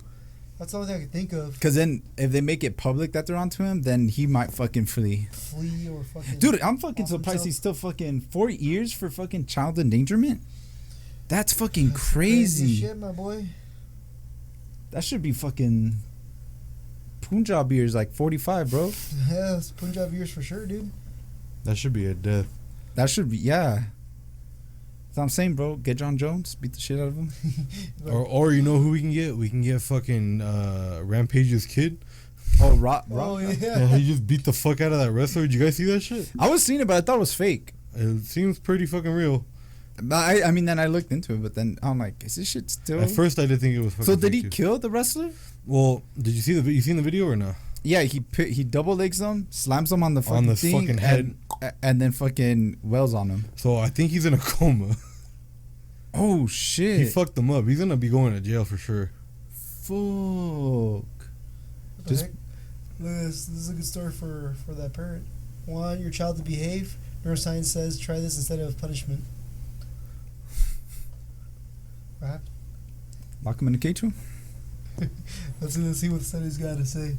that's the only thing I can think of. Because then if they make it public that they're onto him, then he might fucking flee. Flee or fucking. Dude, I'm fucking off surprised himself. he's still fucking 4 years for fucking child endangerment. That's fucking That's crazy crazy. shit, my boy. That should be fucking Punjab years, like 45, bro. Yeah, it's Punjab years for sure, dude. That should be a death. That should be, yeah. That's what I'm saying, bro. Get John Jones, beat the shit out of him. Or you know who we can get? We can get fucking Rampage's kid. Oh, Rock. Oh Yeah, yeah. he just beat the fuck out of that wrestler. Did you guys see that shit? I was seeing it, but I thought it was fake. It seems pretty fucking real. I mean, then I looked into it, but then I'm like, is this shit still? At first, I did think it was fucking So did he fake, too. kill the wrestler? Well, did you see you seen the video or no? Yeah, he double legs him, slams him on the fucking On the thing, fucking head. and then fucking wails on him. So I think he's in a coma. Oh shit! He fucked him up. He's gonna be going to jail for sure. Fuck. What the Just- heck? Look at this. This is a good story for that parent. Want your child to behave? Neuroscience says try this instead of punishment. Right? Lock him in a cage room. Let's see what the study's got to say.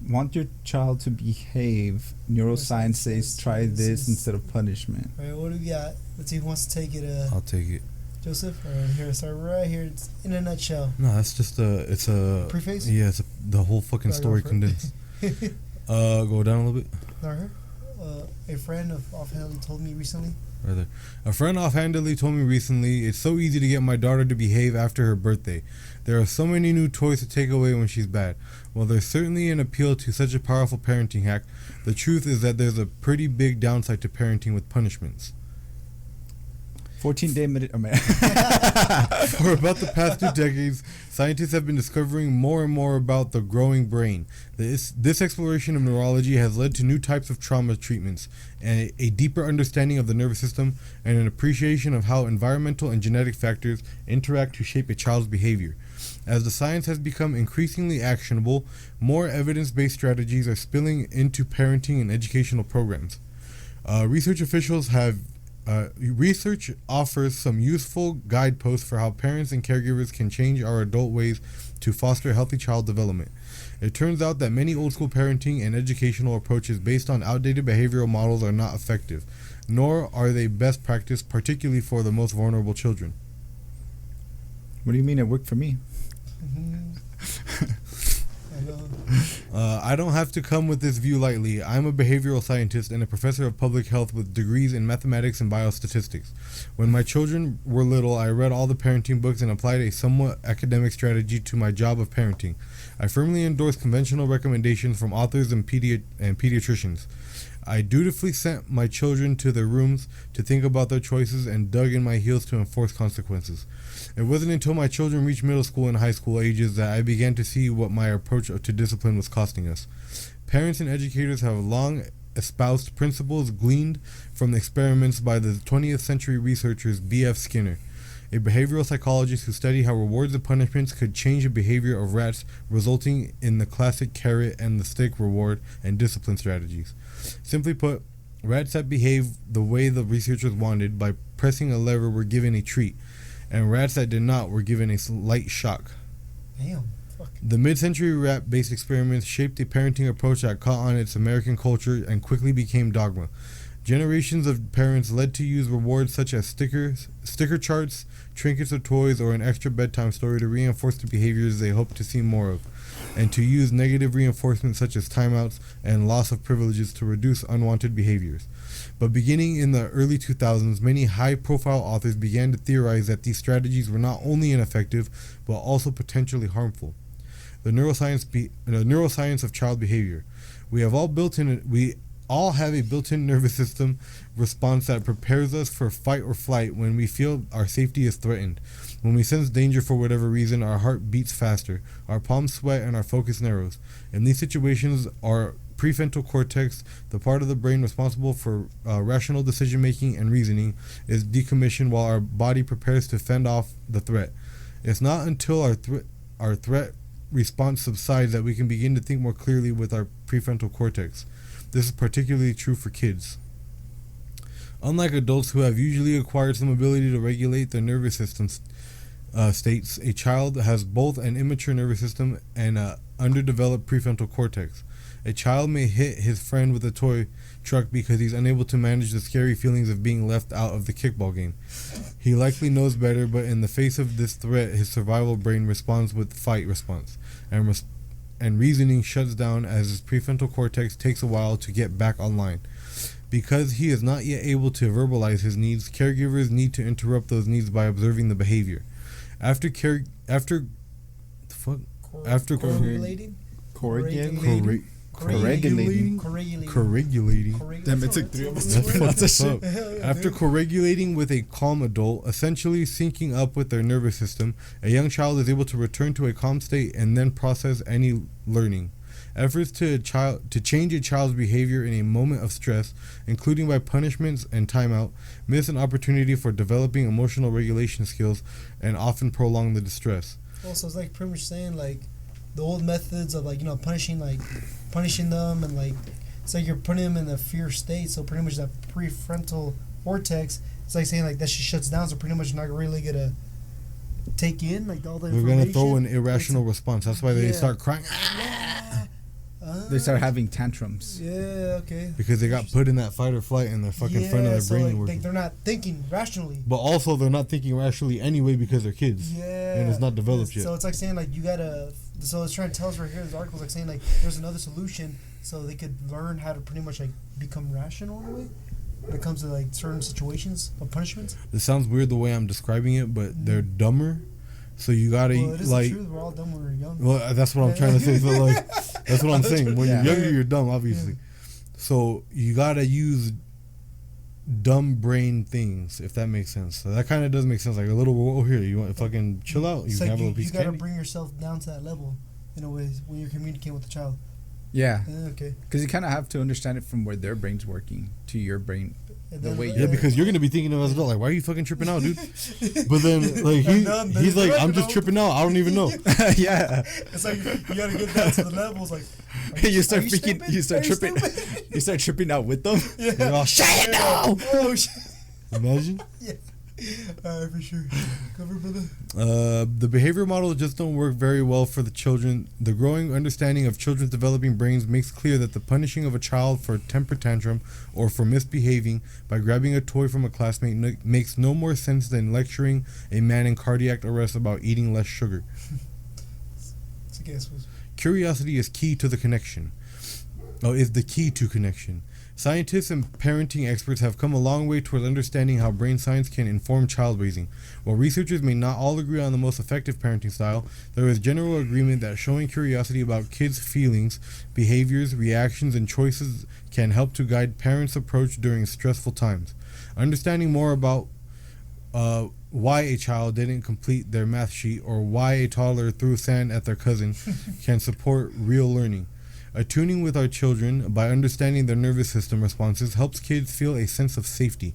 Want your child to behave. Neuroscience says try this instead of punishment. All right, what do we got? Let's see who wants to take it. I'll take it. Joseph? All right, here, start right here. It's in a nutshell. No, that's just it's a Preface? Yeah, it's the whole fucking Gotta go story for it. condensed. Go down a little bit. Not her. A friend offhandedly told me recently. Right there. A friend offhandedly told me recently, it's so easy to get my daughter to behave after her birthday. There are so many new toys to take away when she's bad. While there's certainly an appeal to such a powerful parenting hack, the truth is that there's a pretty big downside to parenting with punishments. 14-day minute. Oh, man. For about the past 2 decades, scientists have been discovering more and more about the growing brain. This exploration of neurology has led to new types of trauma treatments, and a deeper understanding of the nervous system, and an appreciation of how environmental and genetic factors interact to shape a child's behavior. As the science has become increasingly actionable, more evidence-based strategies are spilling into parenting and educational programs. Research offers some useful guideposts for how parents and caregivers can change our adult ways to foster healthy child development. It turns out that many old school parenting and educational approaches based on outdated behavioral models are not effective, nor are they best practice, particularly for the most vulnerable children. What do you mean it worked for me? I I don't have to come with this view lightly. I'm a behavioral scientist and a professor of public health with degrees in mathematics and biostatistics. When my children were little, I read all the parenting books and applied a somewhat academic strategy to my job of parenting. I firmly endorse conventional recommendations from authors and pediatricians. I dutifully sent my children to their rooms to think about their choices and dug in my heels to enforce consequences. It wasn't until my children reached middle school and high school ages that I began to see what my approach to discipline was costing us. Parents and educators have long espoused principles gleaned from the experiments by the 20th century researchers B.F. Skinner, a behavioral psychologist who studied how rewards and punishments could change the behavior of rats, resulting in the classic carrot and the stick reward and discipline strategies. Simply put, rats that behaved the way the researchers wanted by pressing a lever were given a treat, and rats that did not were given a light shock. Damn. Fuck. The mid-century rat-based experiments shaped a parenting approach that caught on its American culture and quickly became dogma. Generations of parents led to use rewards such as sticker charts, trinkets or toys, or an extra bedtime story to reinforce the behaviors they hoped to see more of, and to use negative reinforcement such as timeouts and loss of privileges to reduce unwanted behaviors. But beginning in the early 2000s, many high-profile authors began to theorize that these strategies were not only ineffective, but also potentially harmful. The neuroscience of child behavior. We all have a built-in nervous system response that prepares us for fight or flight when we feel our safety is threatened. When we sense danger for whatever reason, our heart beats faster, our palms sweat, and our focus narrows. In these situations, our prefrontal cortex, the part of the brain responsible for rational decision-making and reasoning, is decommissioned while our body prepares to fend off the threat. It's not until our threat response subsides that we can begin to think more clearly with our prefrontal cortex. This is particularly true for kids. Unlike adults who have usually acquired some ability to regulate their nervous system states, a child has both an immature nervous system and an underdeveloped prefrontal cortex. A child may hit his friend with a toy truck because he's unable to manage the scary feelings of being left out of the kickball game. He likely knows better, but in the face of this threat, his survival brain responds with fight response, and reasoning shuts down as his prefrontal cortex takes a while to get back online. Because he is not yet able to verbalize his needs, caregivers need to interrupt those needs by observing the behavior. Corregulating? Corregulating. Damn, it took 3 of us to That's pronounce that fucked shit. up. After corregulating with a calm adult, essentially syncing up with their nervous system, a young child is able to return to a calm state and then process any learning. Efforts to change a child's behavior in a moment of stress, including by punishments and timeout, miss an opportunity for developing emotional regulation skills and often prolong the distress. Also, it's like pretty much saying like the old methods of like punishing them and like it's like you're putting them in a fear state. So pretty much that prefrontal cortex, it's like saying like that shit shuts down. So pretty much not really gonna take in like all the They're information. gonna throw an irrational response. That's why they start crying. They start having tantrums. Yeah, okay. Because they got put in that fight or flight and their fucking front of their so brain like, working. they're not thinking rationally. But also they're not thinking rationally anyway because they're kids. Yeah. And it's not developed yet. So it's like saying like you gotta. So it's trying to tell us right here. This article is like saying like there's another solution, so they could learn how to pretty much like become rational in a way when it comes to like certain situations of punishments. It sounds weird the way I'm describing it, but they're dumber. So you gotta it is like. the truth. We're all dumb when we're young. Well, that's what I'm trying to say. So like, that's what I'm saying. When you're younger, you're dumb, obviously. So you gotta use dumb brain things, if that makes sense. So that kind of does make sense. Like a little, oh here, you want to fucking chill out? You It's can like have a little piece you of gotta candy. bring yourself down to that level in a way when you're communicating with the child. Yeah. Okay. Because you kind of have to understand it from where their brain's working to your brain. And The then, way Yeah, because you're gonna be thinking of as an adult, like, why are you fucking tripping out, dude? But then, like, he's like, I'm just tripping out. I don't even know. Yeah. It's like you gotta get down to the levels. Like You start are you freaking. stupid? You start Are you tripping. stupid? You start tripping out with them. Yeah. Like, oh, shut it down! Oh shit. Imagine. Yeah. Alright, for sure. Cover, brother. The behavior models just don't work very well for the children. The growing understanding of children's developing brains makes clear that the punishing of a child for a temper tantrum or for misbehaving by grabbing a toy from a classmate makes no more sense than lecturing a man in cardiac arrest about eating less sugar. It's a guess. Curiosity is key to the connection. Is the key to connection. Scientists and parenting experts have come a long way towards understanding how brain science can inform child raising. While researchers may not all agree on the most effective parenting style, there is general agreement that showing curiosity about kids' feelings, behaviors, reactions, and choices can help to guide parents' approach during stressful times. Understanding more about why a child didn't complete their math sheet or why a toddler threw sand at their cousin can support real learning. Attuning with our children by understanding their nervous system responses helps kids feel a sense of safety,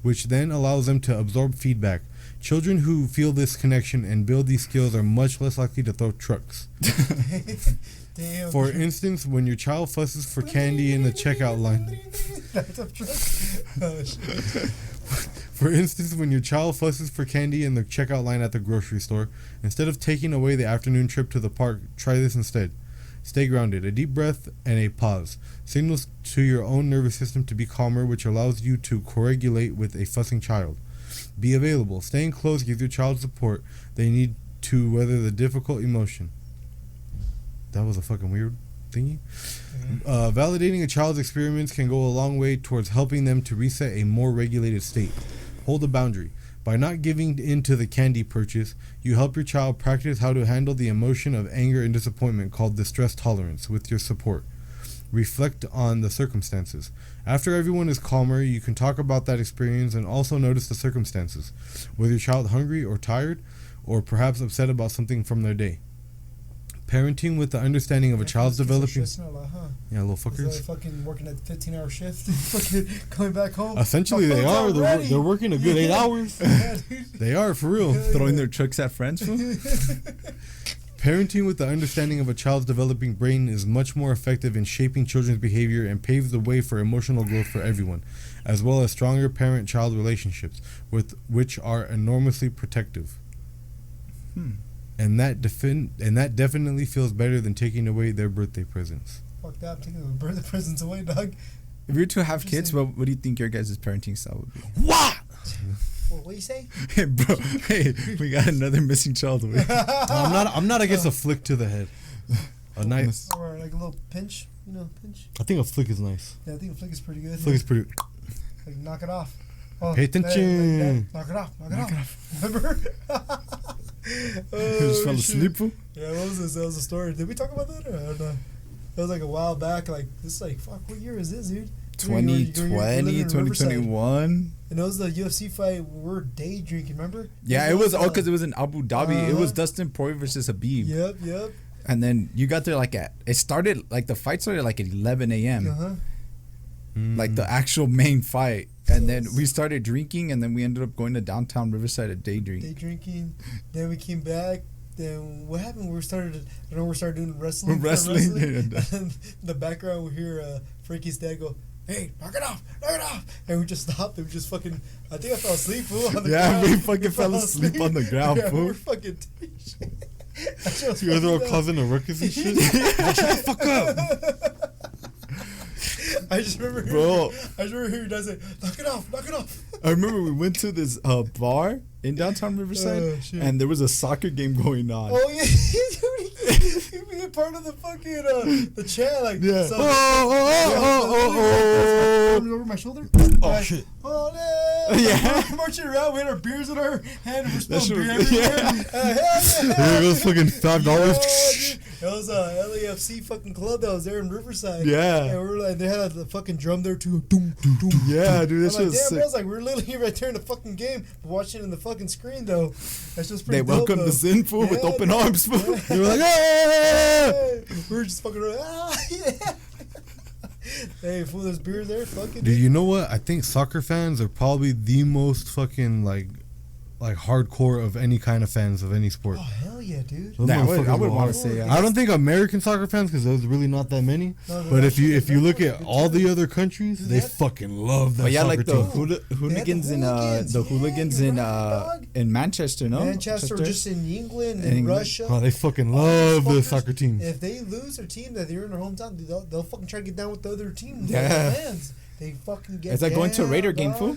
which then allows them to absorb feedback. Children who feel this connection and build these skills are much less likely to throw trucks. Damn. For instance, when your child fusses for candy in the checkout line. Oh, shit. For instance, when your child fusses for candy in the checkout line at the grocery store, instead of taking away the afternoon trip to the park, try this instead. Stay grounded. A deep breath and a pause signals to your own nervous system to be calmer, which allows you to co-regulate with a fussing child. Be available. Staying close gives your child support they need to weather the difficult emotion. That was a fucking weird thingy. Validating a child's experiments can go a long way towards helping them to reset a more regulated state. Hold a boundary. By not giving in to the candy purchase, you help your child practice how to handle the emotion of anger and disappointment called distress tolerance with your support. Reflect on the circumstances. After everyone is calmer, you can talk about that experience and also notice the circumstances. Was your child hungry or tired, or perhaps upset about something from their day? Parenting with the understanding of a child's developing... Yeah, little fuckers. Like fucking working at 15-hour shift, fucking coming back home. Essentially, they are. They're working a good 8 hours. Yeah, dude. They are, for real. Throwing their trucks at friends. Parenting with the understanding of a child's developing brain is much more effective in shaping children's behavior and paves the way for emotional growth for everyone, as well as stronger parent-child relationships, which are enormously protective. And that definitely feels better than taking away their birthday presents. Fuck that, I'm taking the birthday presents away, dog. If you were to have kids, what do you think your guys' parenting style would be? What? What you say? Hey, bro. Hey, we got another missing child away. I'm not against a flick to the head. A nice. Or like a little pinch, pinch. I think a flick is nice. Yeah, I think a flick is pretty good. Flick is pretty. Like knock it off. Oh, Pay attention. Knock it off. Remember? You just fell asleep, fool? Yeah, what was this? That was a story. Did we talk about that? Or I don't know. That was like a while back. Like this, like fuck. What year is this, dude? 2020, 2021. And it was the UFC fight. We're day drinking. Remember? Yeah, it was because it was in Abu Dhabi. It was Dustin Poirier versus Habib. Yep. And then you got there it started like the fight started like at 11 a.m. Like the actual main fight. And then we started drinking, and then we ended up going to downtown Riverside to day drink. Day drinking. Then we came back. then what happened? We started doing wrestling. Wrestling. And the background we hear Frankie's dad go, "Hey, knock it off!" And we just stopped. And we just fucking. I think I fell asleep, fool. On the ground. We fucking fell asleep on the ground, yeah, fool. we're fucking. You guys are all causing a ruckus and shit. Shut the fuck up. I just remember hearing your dad say, knock it off. I remember we went to this bar in downtown Riverside, and there was a soccer game going on. Oh, yeah. He being part of the fucking, the chant, like, Yeah. so, over my shoulder. Oh, shit. Oh, Yeah. We're marching around, we had our beers in our hand, and we're That spilling beer shit was- everywhere. Hell yeah. There goes fucking $5. Dude. It was a LAFC fucking club that was there in Riverside. Yeah. And we were like, they had a fucking drum there too. Doom, doom, doom. Yeah, dude, that I'm shit like, was damn, sick. bro, I was like, we're literally right there in the fucking game, watching it in the fucking screen though. That's just pretty They dope, welcomed though. us in, fool, with Yeah, open dude. arms, fool. Yeah. They were like, "Ah!" Hey, we were just fucking around. Yeah. Hey, fool, there's beer there. Fucking. Dude, you know what? I think soccer fans are probably the most fucking like hardcore of any kind of fans of any sport. Oh hell yeah, dude. Those Nah, I motherfuckers would go want hard. to say, I don't think American soccer fans, because there's really not that many. No, But if you they're look at fucking all good. the other countries, Dude, they that- fucking love that But yeah, soccer like the team. hooligans in hooligans. the Yeah, hooligans you're in right, dog. in Manchester, no? Manchester, just in England In and England. Russia. Oh, they fucking All love these the fuckers, soccer teams. If they lose their team that they're in their hometown, they'll fucking try to get down with the other team. Yeah. The fans. They fucking get It's like going to a down, Raider game, dog. fool.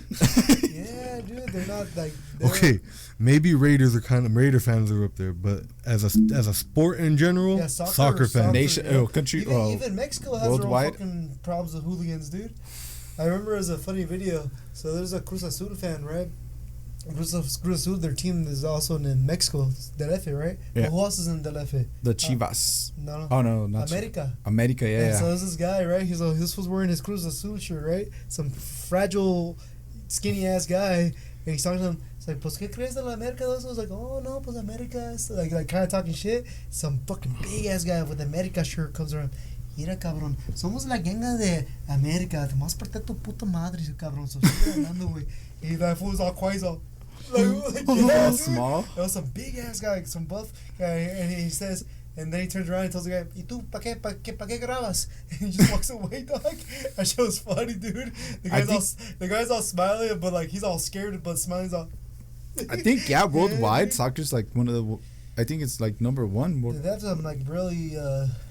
Yeah, dude, they're not like. They're, Okay, maybe Raider fans are up there, but as a sport in general, Yeah, soccer fans. Nation- yeah. country- Even Mexico has worldwide. their own fucking problems with hooligans, dude. I remember as a funny video. So there's a Cruz Azul fan, right? Cruz Azul, their team is also in Mexico, Del F, right? Yeah. But who else is in Del F? The Chivas. No. Oh no, not America. America, yeah. And so there's this guy, right? He's like, this was wearing his Cruz Azul shirt, right? Some fragile, skinny ass guy. And he's talking to him. It's like, pues, ¿qué crees de la América? I was like, oh, no, pues, América. So, like kind of talking shit. Some fucking big ass guy with the América shirt comes around. Mira, cabrón, somos la ganga de América. Te vas a partir tu puta madre, cabrón. So, sigue hablando, güey. Y that fool was all quiet, he's all, like, yeah, dude. Small. It was some big ass guy, like some buff guy, and he says, and then he turns around and tells the guy, ¿Y tú, pa qué grabas? And he just walks away, dog. That shit was funny, dude. The guy's all smiling, but like he's all scared, but smiling. He's all. I think worldwide dude. soccer's like one of the. I think it's like number one. Dude, that's like really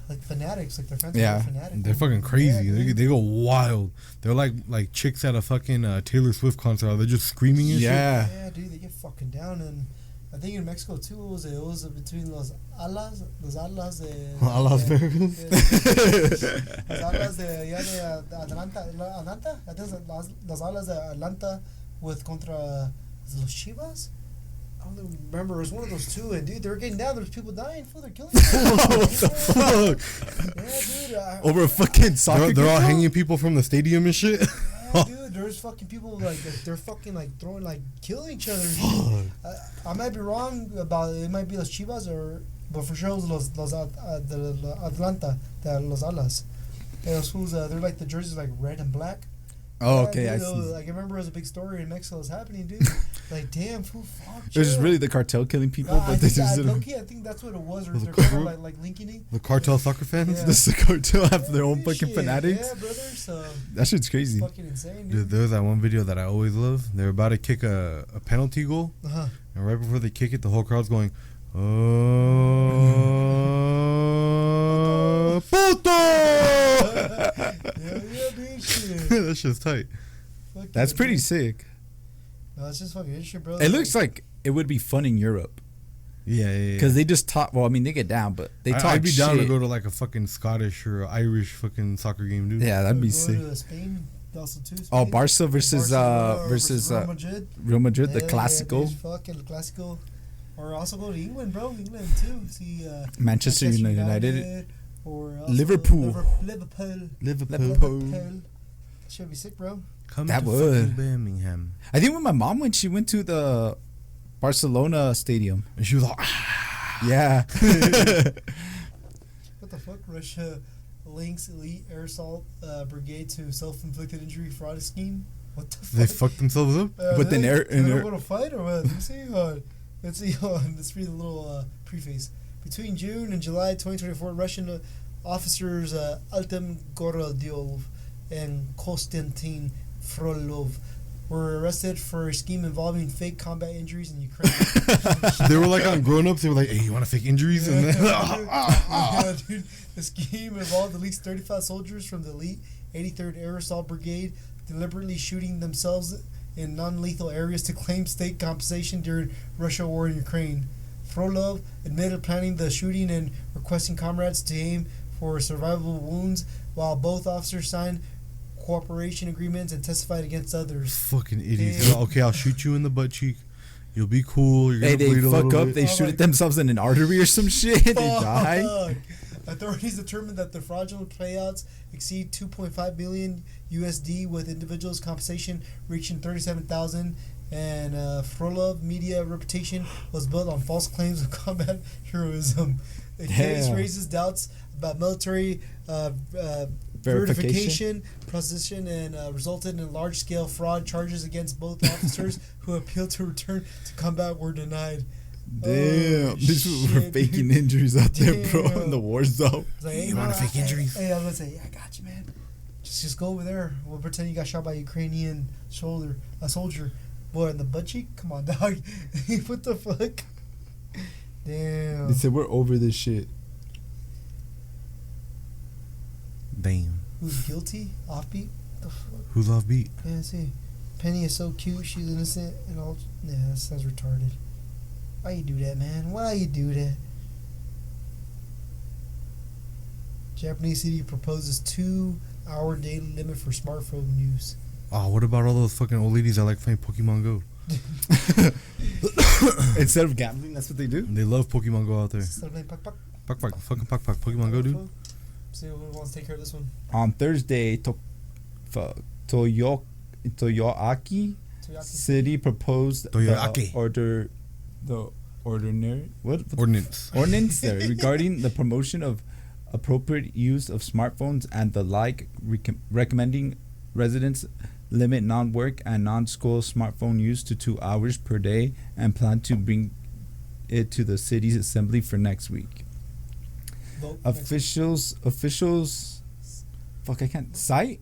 like fanatics, like their fans Yeah. are fanatics. They're fucking crazy. Yeah, They go wild. They're like chicks at a fucking Taylor Swift concert. They're just screaming and Yeah. Yeah, dude, they get fucking down, and I think in Mexico too, what was it? It was between los alas de shit. Alas Vegas. las alas de allá de Atlanta. I think it's las alas de Atlanta with contra los Chivas. I don't remember. It was one of those two, and dude, they were getting down. There's people dying. They're killing each other. What the fuck? Yeah, dude. Over a fucking soccer They're all game? hanging people from the stadium and shit. Yeah, dude, there's fucking people like they're fucking like throwing like killing each other. I might be wrong about it. It might be los Chivas but for sure it was los Atlanta, los Alas. And those fools, they're like the jerseys like red and black. Oh, Yeah, okay, I dude, see. like I remember it was a big story in Mexico. It was happening, dude. Like damn, fool, fuck. It was just chill. really the cartel killing people, I but they think, just I, didn't. low-key, I think that's what it was. Or Was they're it kind cover- of like linking it. The cartel soccer fans. Yeah. Does the cartel have their own Shit, fucking fanatics? Yeah, brother. So That shit's crazy. fucking insane, Dude, dude. there's that one video that I always love. They're about to kick a penalty goal, Uh-huh. and right before they kick it, the whole crowd's going, "Oh, puto!" Yeah, dude. Shit. That shit's tight. Fuck That's yeah, pretty dude. sick. No, it's just fucking shit, bro. It looks like it would be fun in Europe Yeah. because they just talk. Well, I mean, they get down, but they talk I'd be shit. down to go to like a fucking Scottish or Irish fucking soccer game, dude. Yeah, that'd be Go sick. to Spain, also too. Oh, Spain. Barca versus Real Madrid. Real Madrid, the Yeah, Clásico. dude, fucking Clásico. Or also go to England, bro. England too. See Manchester United. Or also Liverpool. Liverpool. Liverpool. Should be sick, bro. Come That to would. fucking Birmingham. I think when my mom went, she went to the Barcelona stadium. And she was like, "Ah." Yeah. What the fuck? Russia links elite air assault brigade to self-inflicted injury fraud scheme. What the fuck? They fucked themselves up. But then they in don't air- want to fight or what? Let me see. Let's see. Let's read a little preface. Between June and July 2024, Russian officers Altem Gorodyov and Konstantin Frolov were arrested for a scheme involving fake combat injuries in Ukraine. They were like on Grown Ups. They were like, "Hey, you want to fake injuries?" And then, yeah, dude. The scheme involved at least 35 soldiers from the elite 83rd Air Assault Brigade deliberately shooting themselves in non-lethal areas to claim state compensation during Russia war in Ukraine. Frolov admitted planning the shooting and requesting comrades to aim for survivable wounds, while both officers signed cooperation agreements and testified against others. fucking idiots. They're like, okay, I'll shoot you in the butt cheek. You'll be cool. You're gonna Hey, they bleed a fuck little up. bit. They shoot at themselves in an artery or some shit. They die. Authorities determined that the fraudulent payouts exceed 2.5 billion USD, with individuals' compensation reaching 37,000. And Frolov media reputation was built on false claims of combat heroism. The case raises doubts about military verification, processing, and resulted in large-scale fraud. Charges against both officers who appealed to return to combat were denied. Damn, these were faking injuries out there, bro, in the war zone. Like, hey, You want to fake injuries? Hey, I was gonna say, yeah, I got you, man. Just go over there. We'll pretend you got shot by a Ukrainian soldier. Boy, in the butt cheek? Come on, dog. What the fuck? Damn. They said we're over this shit. Damn. Who's guilty? Offbeat? What the fuck? Who's off beat? Yeah, see. Penny is so cute. She's innocent and all. Yeah, that sounds retarded. Why you do that, man? Why you do that? Japanese city proposes 2-hour daily limit for smartphone use. Oh, what about all those fucking old ladies that like playing Pokemon Go? Instead of gambling, that's what they do. They love Pokemon Go out there. Start playing puck. Fucking Pokemon Go, dude. See who wants to take care of this one. On Thursday, Toyoaki Toyaki. City proposed Toyoaki. ordinance there regarding the promotion of appropriate use of smartphones and the like, recommending residents limit non-work and non-school smartphone use to 2 hours per day, and plan to bring it to the city's assembly for next week. Officials fuck, I can't cite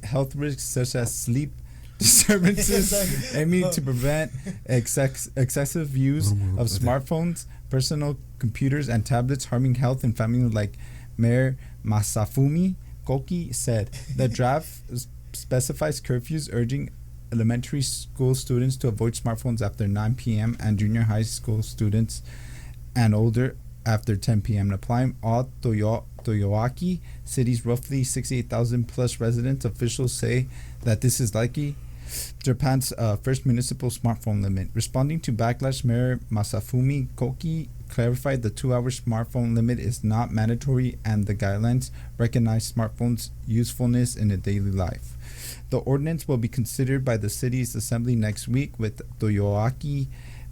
health risks such as sleep disturbances, aiming to prevent excessive use of smartphones, personal computers, and tablets harming health and family, like Mayor Masafumi Koki said. The draft specifies curfews urging elementary school students to avoid smartphones after 9 p.m. and junior high school students and older after 10 p.m. Applying all Toyoaki city's roughly 68,000 plus residents. Officials say that this is likely Japan's first municipal smartphone limit. Responding to backlash, Mayor Masafumi Koki clarified the 2-hour smartphone limit is not mandatory and the guidelines recognize smartphones' usefulness in a daily life. The ordinance will be considered by the city's assembly next week, with Toyoaki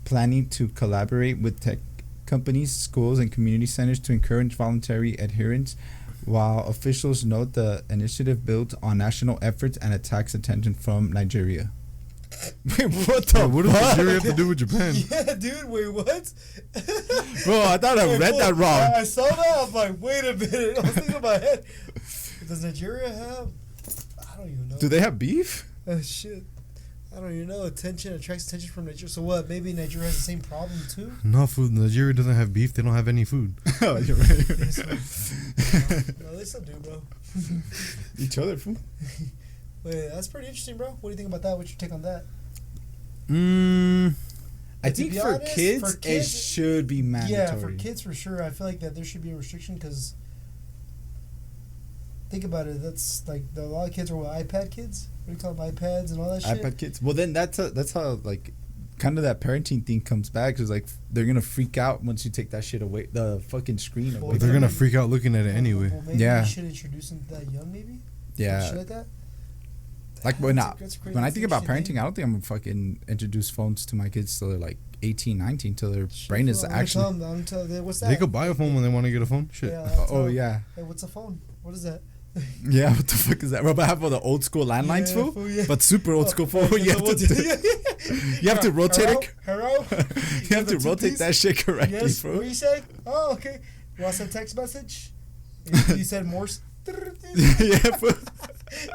planning to collaborate with tech companies, schools, and community centers to encourage voluntary adherence, while officials note the initiative builds on national efforts and attracts attention from Nigeria. Wait, what the What does Nigeria have to do with Japan? Yeah, dude, wait, what? Bro, I thought I read that wrong. I saw that. I was like, wait a minute. I was thinking in my head. Does Nigeria have? I don't even know. Do they have beef? Shit. I don't even know. Attracts attention from Nigeria. So what? Maybe Nigeria has the same problem too? No food. Nigeria doesn't have beef. They don't have any food. Oh, you're right. No, they still do, bro. Each other, fool. Wait, that's pretty interesting, bro. What do you think about that? What's your take on that? I think be for honest, kids, it should be mandatory. Yeah, for kids for sure. I feel like that there should be a restriction because think about it. That's like a lot of kids are iPad kids. What do you call them? iPads and all that shit. iPad kids. Well, then that's how like kind of that parenting thing comes back, because like they're gonna freak out once you take that shit away, the fucking screen away. But they're gonna freak out looking at it anyway. Well, maybe you should introduce them that young, maybe. Yeah. Shit like that. Like when I think about parenting, thing. I don't think I'm gonna fucking introduce phones to my kids till they're like 18, 19, till their brain is actually. I'm tell them, what's that? They could buy a phone when they want to get a phone. Shit. Yeah, yeah. Hey, what's a phone? What is that? Yeah, what the fuck is that? Bro, I have all the old school landlines, fool. Yeah. But super old school phone. You have to You have to rotate it. Haro? You have to rotate that shit correctly, Yes, bro. what do you say? Oh, okay. You want some text message? You said Morse. Yeah, bro.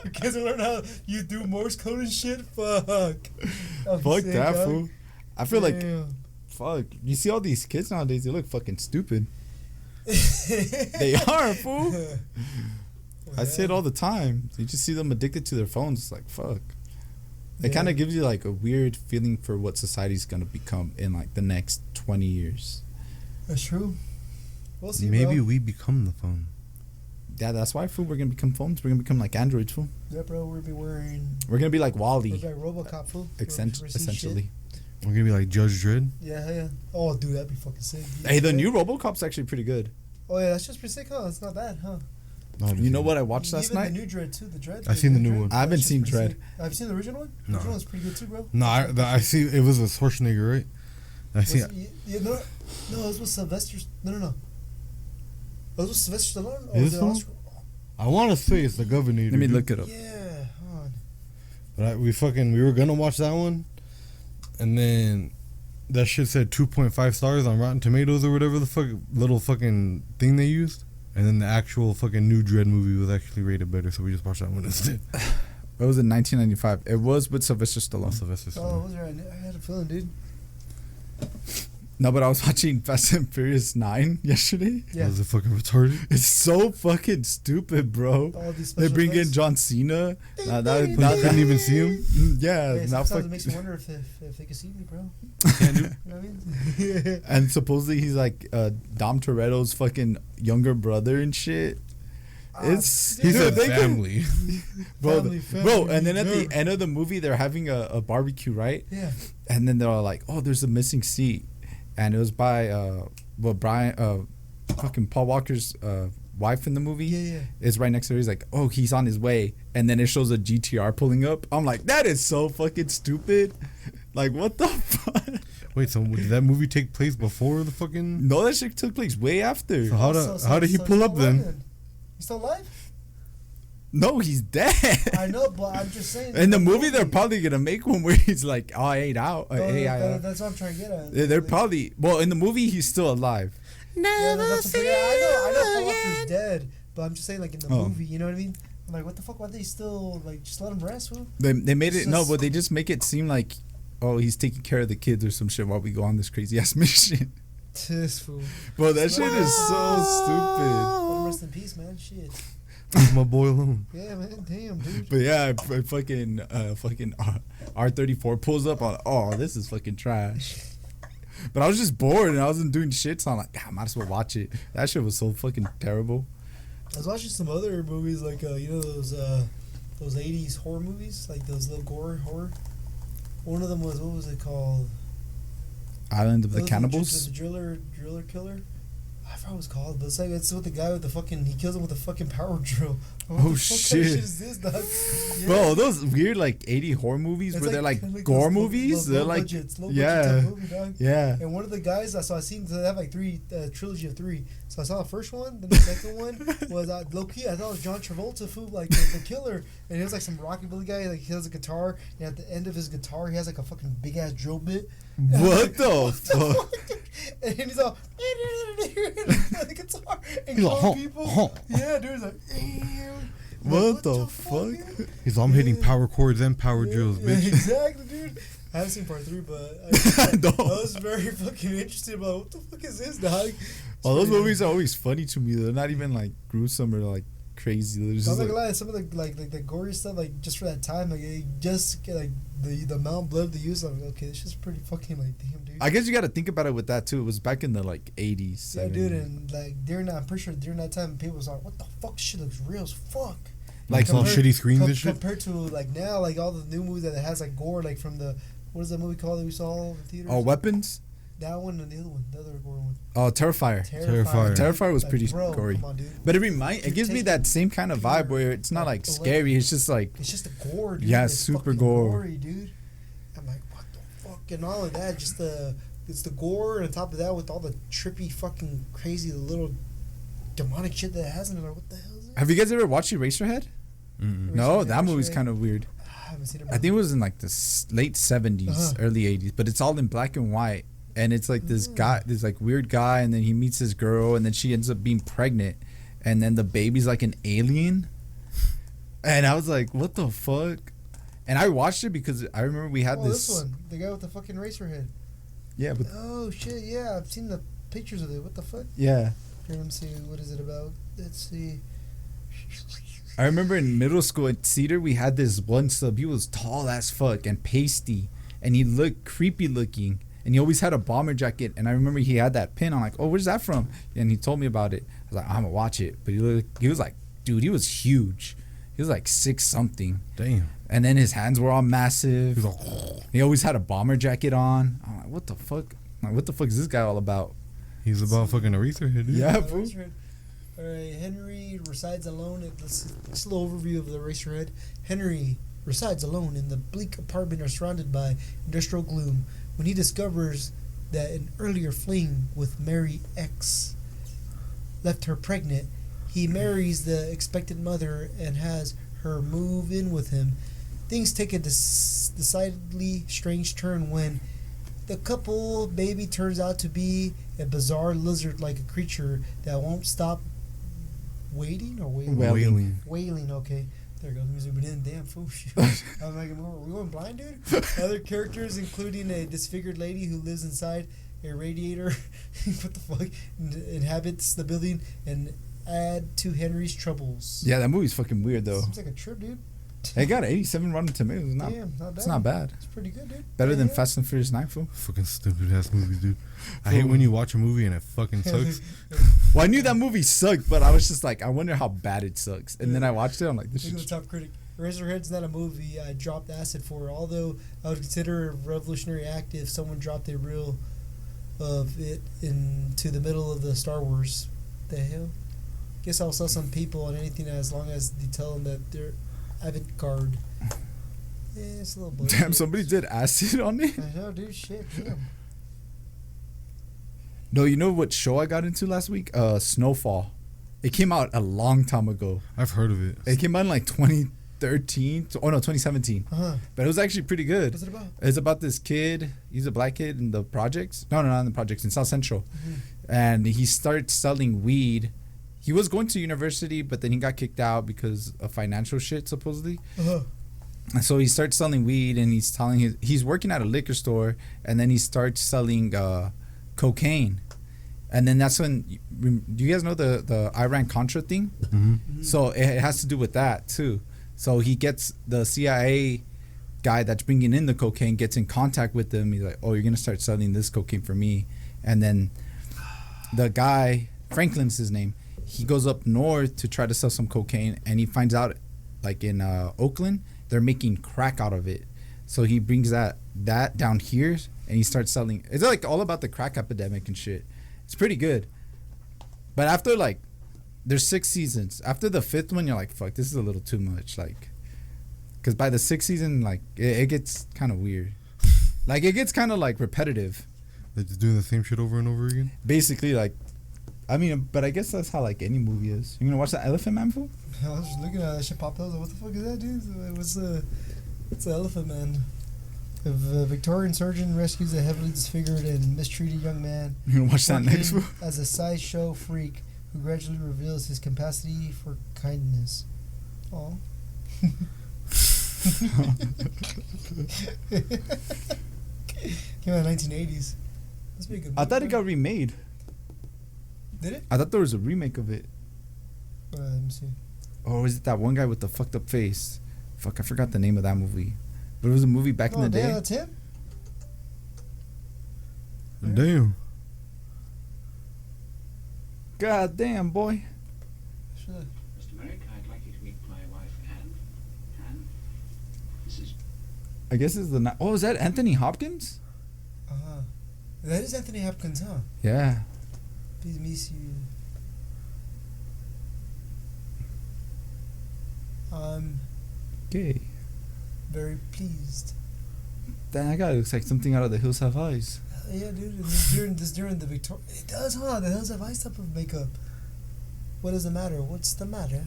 You kids learn how you do Morse code and shit? Fuck. Fuck that, fool. I feel like, Damn. fuck. You see all these kids nowadays, they look fucking stupid. They are, fool. I say it all the time. You just see them addicted to their phones. It's like, fuck. It kind of gives you like a weird feeling for what society's going to become in like the next 20 years. That's true. We'll see, Maybe bro. we become the phone. Yeah, that's why, fool. We're going to become phones. We're going to become like Androids, fool. Yeah, bro. We'll be wearing... We're going to be like Wall-E. We're like Robocop, fool. Essentially. We're gonna be like Judge Dredd. Yeah. Oh, dude, that'd be fucking sick. Hey, the new Robocop's actually pretty good. Oh, yeah, that's just pretty sick, huh? It's not bad, huh? You know what I watched last Even night? the new Dread, too. The Dread. I seen the new one. I haven't seen Dread. Have you seen the original one? The No. original one's pretty good, too, bro. No, I see. It was a Schwarzenegger, right? I see. No, it was with Sylvester. No. It was with Sylvester Stallone? Or Is was it it one? Oscar? I want to say it's the Governor. Let me look it up. Yeah, hold on. But we were gonna watch that one, and then that shit said 2.5 stars on Rotten Tomatoes or whatever the fuck little fucking thing they used, and then the actual fucking new Dread movie was actually rated better, so we just watched that one instead. It was in 1995. It was with Sylvester Stallone. Sylvester Oh, Stallone. was right. I had a feeling, dude. No, but I was watching Fast and Furious 9 yesterday. Yeah. Was it fucking retarded? It's so fucking stupid, bro. All these They special bring in effects. John Cena. Now Couldn't even see him. Yeah, Hey, now sometimes it makes me wonder if they can see me, bro. Can't do. You know what I mean? And supposedly he's like Dom Toretto's fucking younger brother and shit. It's dude, He dude, said they can- family. bro, Family, bro. And then at family, the end of the movie, they're having a barbecue, right? Yeah. And then they're all like, "Oh, there's a missing seat," and it was by fucking Paul Walker's wife in the movie. Yeah. Is right next to her. He's like, "Oh, he's on his way," and then it shows a GTR pulling up. I'm like, that is so fucking stupid. Like, what the fuck? Wait, so did that movie take place before the fucking? No, that shit took place way after. So how did he pull he's up still then? alive He's still alive? No, he's dead. I know, but I'm just saying. In the movie, they're probably gonna make one where he's like, "Oh, I ate out." That's what I'm trying to get at. They're probably in the movie he's still alive. Yeah, that's what I know Paul Walker's dead, but I'm just saying, like, in the movie, you know what I mean? I'm like, what the fuck? Why they still, like, just let him rest, fool? They made it It's but they just make it seem like, oh, he's taking care of the kids or some shit while we go on this crazy ass mission. This fool. Bro, that shit is so stupid. Let him rest in peace, man. Shit. Leave my boy alone. Yeah, man. Damn, dude. But yeah, fucking R34 pulls up on. Oh, this is fucking trash. But I was just bored and I wasn't doing shit, so I'm like, I might as well watch it. That shit was so fucking terrible. I was watching some other movies, like, you know, those 80s horror movies, like those little gore horror. One of them was, what was it called? Island of the It was Cannibals. The driller killer. I forgot what it was called, but it's with the guy with the fucking. He kills him with a fucking power drill. What Oh, the fuck kind of shit. is this, dog? Yeah. Bro, those weird like 80 horror movies It's where they're like those gore low- movies. low They're like, budgets, low yeah. budget type movie, dog. yeah. And one of the guys, so I seen they have like three trilogy of three. So I saw the first one, then the second one was low key. I thought it was John Travolta, fool, like the killer, and he was like some rockabilly guy. Like he has a guitar, and at the end of his guitar, he has like a fucking big ass drill bit. And I'm What like, the fuck? And he's all the guitar and He's like, killing people. Yeah, dude, he's like, What the fuck? dude? He's all, I'm hitting power chords and power drills, Yeah, bitch. exactly, dude. I haven't seen part 3, but I No. was very fucking interested about what the fuck is this, dog? Oh, those movies are always funny to me. They're not even like gruesome or like crazy. They're I'm just not like, gonna lie, some of the like the gory stuff, like just for that time, like it just like the amount of blood they use. I'm like, okay, this is pretty fucking like damn, dude. I guess you got to think about it with that too. It was back in the like 80s. Yeah, 70s. dude, and like during that, I'm pretty sure during that time, people was like, what the fuck, this shit looks real as fuck. Like it's all shitty screens and shit. Compared to like now, like all the new movies that it has like gore, like from the what is that movie called that we saw in the theaters? Oh, Weapons? That one and the other one, the other gore one. Oh, Terrifier. Terrifier. Terrifier was Like, pretty bro, gory. come on, dude. But it gives me that same kind of vibe where it's not like scary. It's just like, It's just the gore, dude. Yeah, It's super fucking gore. gory, dude. I'm like, what the fuck? And all of that, just it's the gore, and on top of that, with all the trippy, fucking crazy little demonic shit that it has in it. Like, what the hell is it? have you guys ever watched Eraserhead? Mm-mm. No, Eraserhead, that movie's Eraserhead. kind of weird. haven't seen it. I think it was in like the late 70s, early 80s, but it's all in black and white. And it's like this guy, this like weird guy, and then he meets this girl, and then she ends up being pregnant, and then the baby's like an alien. And I was like, what the fuck? And I watched it because I remember we had this one, the guy with the fucking racer head. Yeah, but oh shit, yeah, I've seen the pictures of it. What the fuck? Yeah. Here, let me see. What is it about? Let's see. I remember in middle school at Cedar, we had this one sub. He was tall as fuck and pasty, and he looked creepy looking. And he always had a bomber jacket. And I remember he had that pin. I'm like, oh, where's that from? And he told me about it. I was like, I'm going to watch it. But he was like, dude, he was huge. He was like 6 something. Damn. And then his hands were all massive. He, he always had a bomber jacket on. I'm like, what the fuck? I'm like, what the fuck is this guy all about? He's about fucking Eraserhead, dude. Yeah, bro. All right, Henry resides alone. This is a little overview of the Eraserhead. Henry resides alone in the bleak apartment surrounded by industrial gloom. When he discovers that an earlier fling with Mary X left her pregnant, he marries the expectant mother and has her move in with him. Things take a decidedly strange turn when the couple baby turns out to be a bizarre lizard-like creature that won't stop wailing or wailing. Wailing, okay. There goes music, but then damn fool shit. I was like, are we going blind, dude? Other characters, including a disfigured lady who lives inside a radiator, what the fuck, inhabits the building and add to Henry's troubles. Yeah, that movie's fucking weird though. Seems like a trip, dude. It got 87 Rotten Tomatoes. Damn, not bad. It's not bad. It's pretty good, dude. Better than Fast and Furious 9, fool. Fucking stupid ass movies, dude. I hate when you watch a movie and it fucking sucks. Well, I knew that movie sucked, but I was just like, I wonder how bad it sucks. And then I watched it. I'm like, this is the top critic. Razorhead's not a movie I dropped acid for, although I would consider a revolutionary act if someone dropped a reel of it into the middle of the Star Wars. The hell? Guess I'll sell some people on anything as long as they tell them that they're avant-garde. Yeah, it's a little bullshit. Damn, somebody did acid on it? I know, dude. Shit, damn. No, you know what show I got into last week? Snowfall. It came out a long time ago. I've heard of it. It came out in like 2017. Uh-huh. But it was actually pretty good. What's it about? It's about this kid. He's a black kid in the projects. No, not in the projects, in South Central. Mm-hmm. And he starts selling weed. He was going to university, but then he got kicked out because of financial shit, supposedly. Uh-huh. And so he starts selling weed, and he's working at a liquor store, and then he starts selling cocaine. And then that's when, do you guys know the Iran-Contra thing? Mm-hmm. Mm-hmm. So it has to do with that, too. So he gets the CIA guy that's bringing in the cocaine, gets in contact with them. He's like, oh, you're going to start selling this cocaine for me. And then the guy, Franklin's his name, he goes up north to try to sell some cocaine, and he finds out, like in Oakland, they're making crack out of it. So he brings that down here, and he starts selling. It's like all about the crack epidemic and shit. It's pretty good. But after like, there's 6 seasons. After the 5th one, you're like, fuck, this is a little too much. Like, because by the 6th season, like, it gets kind of weird. Like, it gets kind of like repetitive. They're just doing the same shit over and over again? Basically, like, I mean, but I guess that's how like any movie is. You gonna watch that Elephant Man fool? I was just looking at that shit pop up. I was like, what the fuck is that, dude? What's the Elephant Man? A Victorian surgeon rescues a heavily disfigured and mistreated young man. You gonna watch that next fool? As a sideshow freak who gradually reveals his capacity for kindness. Aw. Came out in the 1980s. That's be a good movie. I thought it got remade. Did it? I thought there was a remake of it. Let me see. Or was it that one guy with the fucked up face? Fuck, I forgot the name of that movie. But it was a movie back in the day. That's him? Damn. God damn, boy. Sure. Mr. Merrick, I'd like you to meet my wife, Anne. Anne, this is... I guess it's the... Oh, is that Anthony Hopkins? Uh-huh. That is Anthony Hopkins, huh? Yeah. Please miss you. I'm Gay. very pleased. That guy looks like something out of The Hills Have Eyes. Yeah, dude. And this during the Victoria. It does, huh? The Hills Have Eyes type of makeup. What does it matter? What's the matter?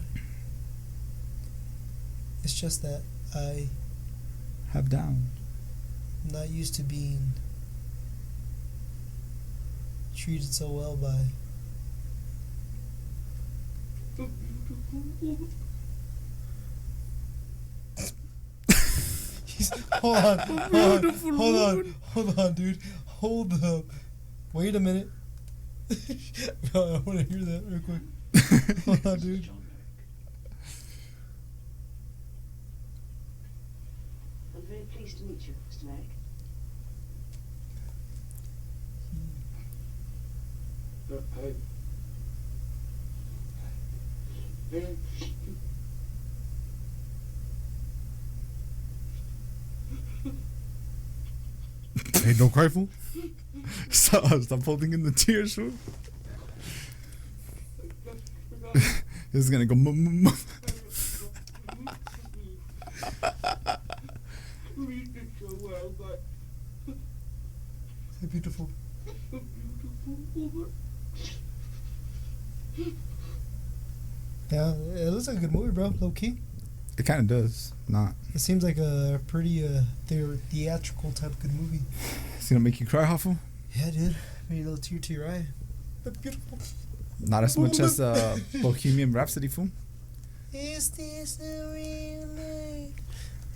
It's just that I have down. I'm not used to being treated so well by. Hold on, dude. Hold up. Wait a minute. I want to hear that real quick. Hold on, dude. I'm very pleased to meet you, Mr. Merrick. Hey, don't cry, fool. Stop holding in the tears, fool. This is gonna go. So beautiful. Yeah, it looks like a good movie, bro. Low key. It kind of does. Not. It seems like a pretty theatrical type of good movie. It's gonna make you cry, Huffle. Yeah, dude. Maybe a little tear to your eye. But beautiful. Not as much as Bohemian Rhapsody, fool. Is this a real life?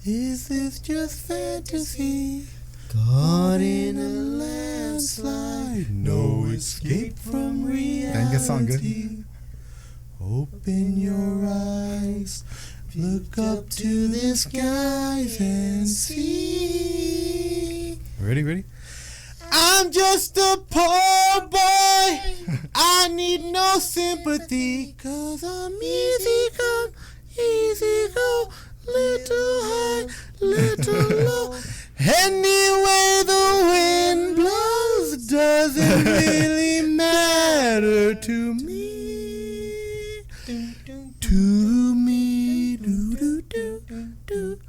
Is this just fantasy? Caught in a landslide. No escape from reality. Dang, good song, good. Open your eyes, look up to the skies and see. Ready? I'm just a poor boy. I need no sympathy. 'Cause I'm easy come, easy go. Little high, little low. Anyway the wind blows doesn't really matter to me. To me, do do do do do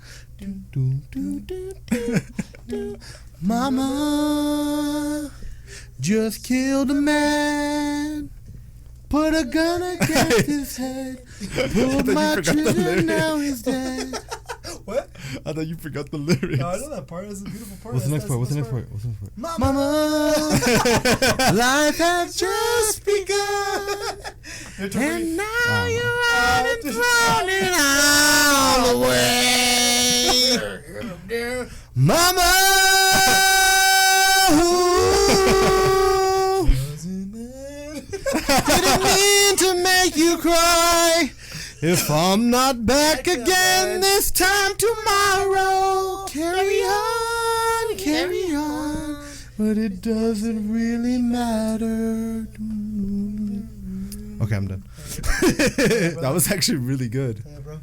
do do do do. Mama just killed a man. Put a gun against his head. Pulled my trigger, now he's dead. What? I thought you forgot the lyrics. No, I know that part. That's a beautiful part. What's the next part? Mama, Life has just begun. And now you're out and thrown it all away. Mama, didn't mean to make you cry. If I'm not back again this time tomorrow, carry on, but it doesn't really matter. Okay, I'm done. That was actually really good. Yeah, bro.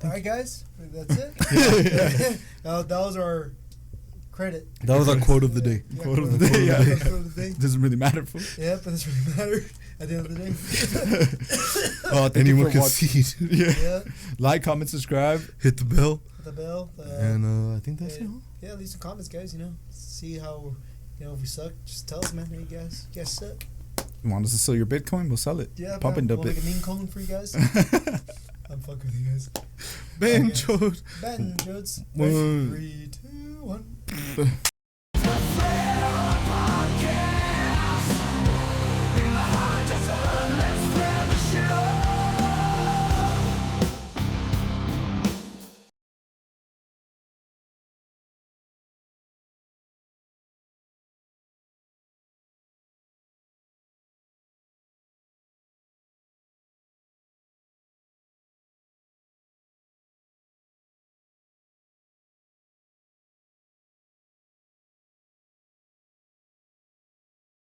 All right, guys. That's it. That was our credit. That was our quote of the day. Yeah, Quote of the day, yeah. Quote of the day. Doesn't really matter, fool. Yeah, but it really matter at the end of the day. Oh, thank you Anyone for can watching. see it. Yeah. Yeah, Like, comment, subscribe. Hit the bell. the bell. And I think that's it. Huh? Yeah, leave some comments, guys. See how if we suck. Just tell us, man. Hey, you guys suck. You want us to sell your Bitcoin? We'll sell it. Yeah, Pump man, and dump we'll it. make a meme cone for you guys. I'm fucking with you guys. Banjos. Banjos. One. 3, 2, 1.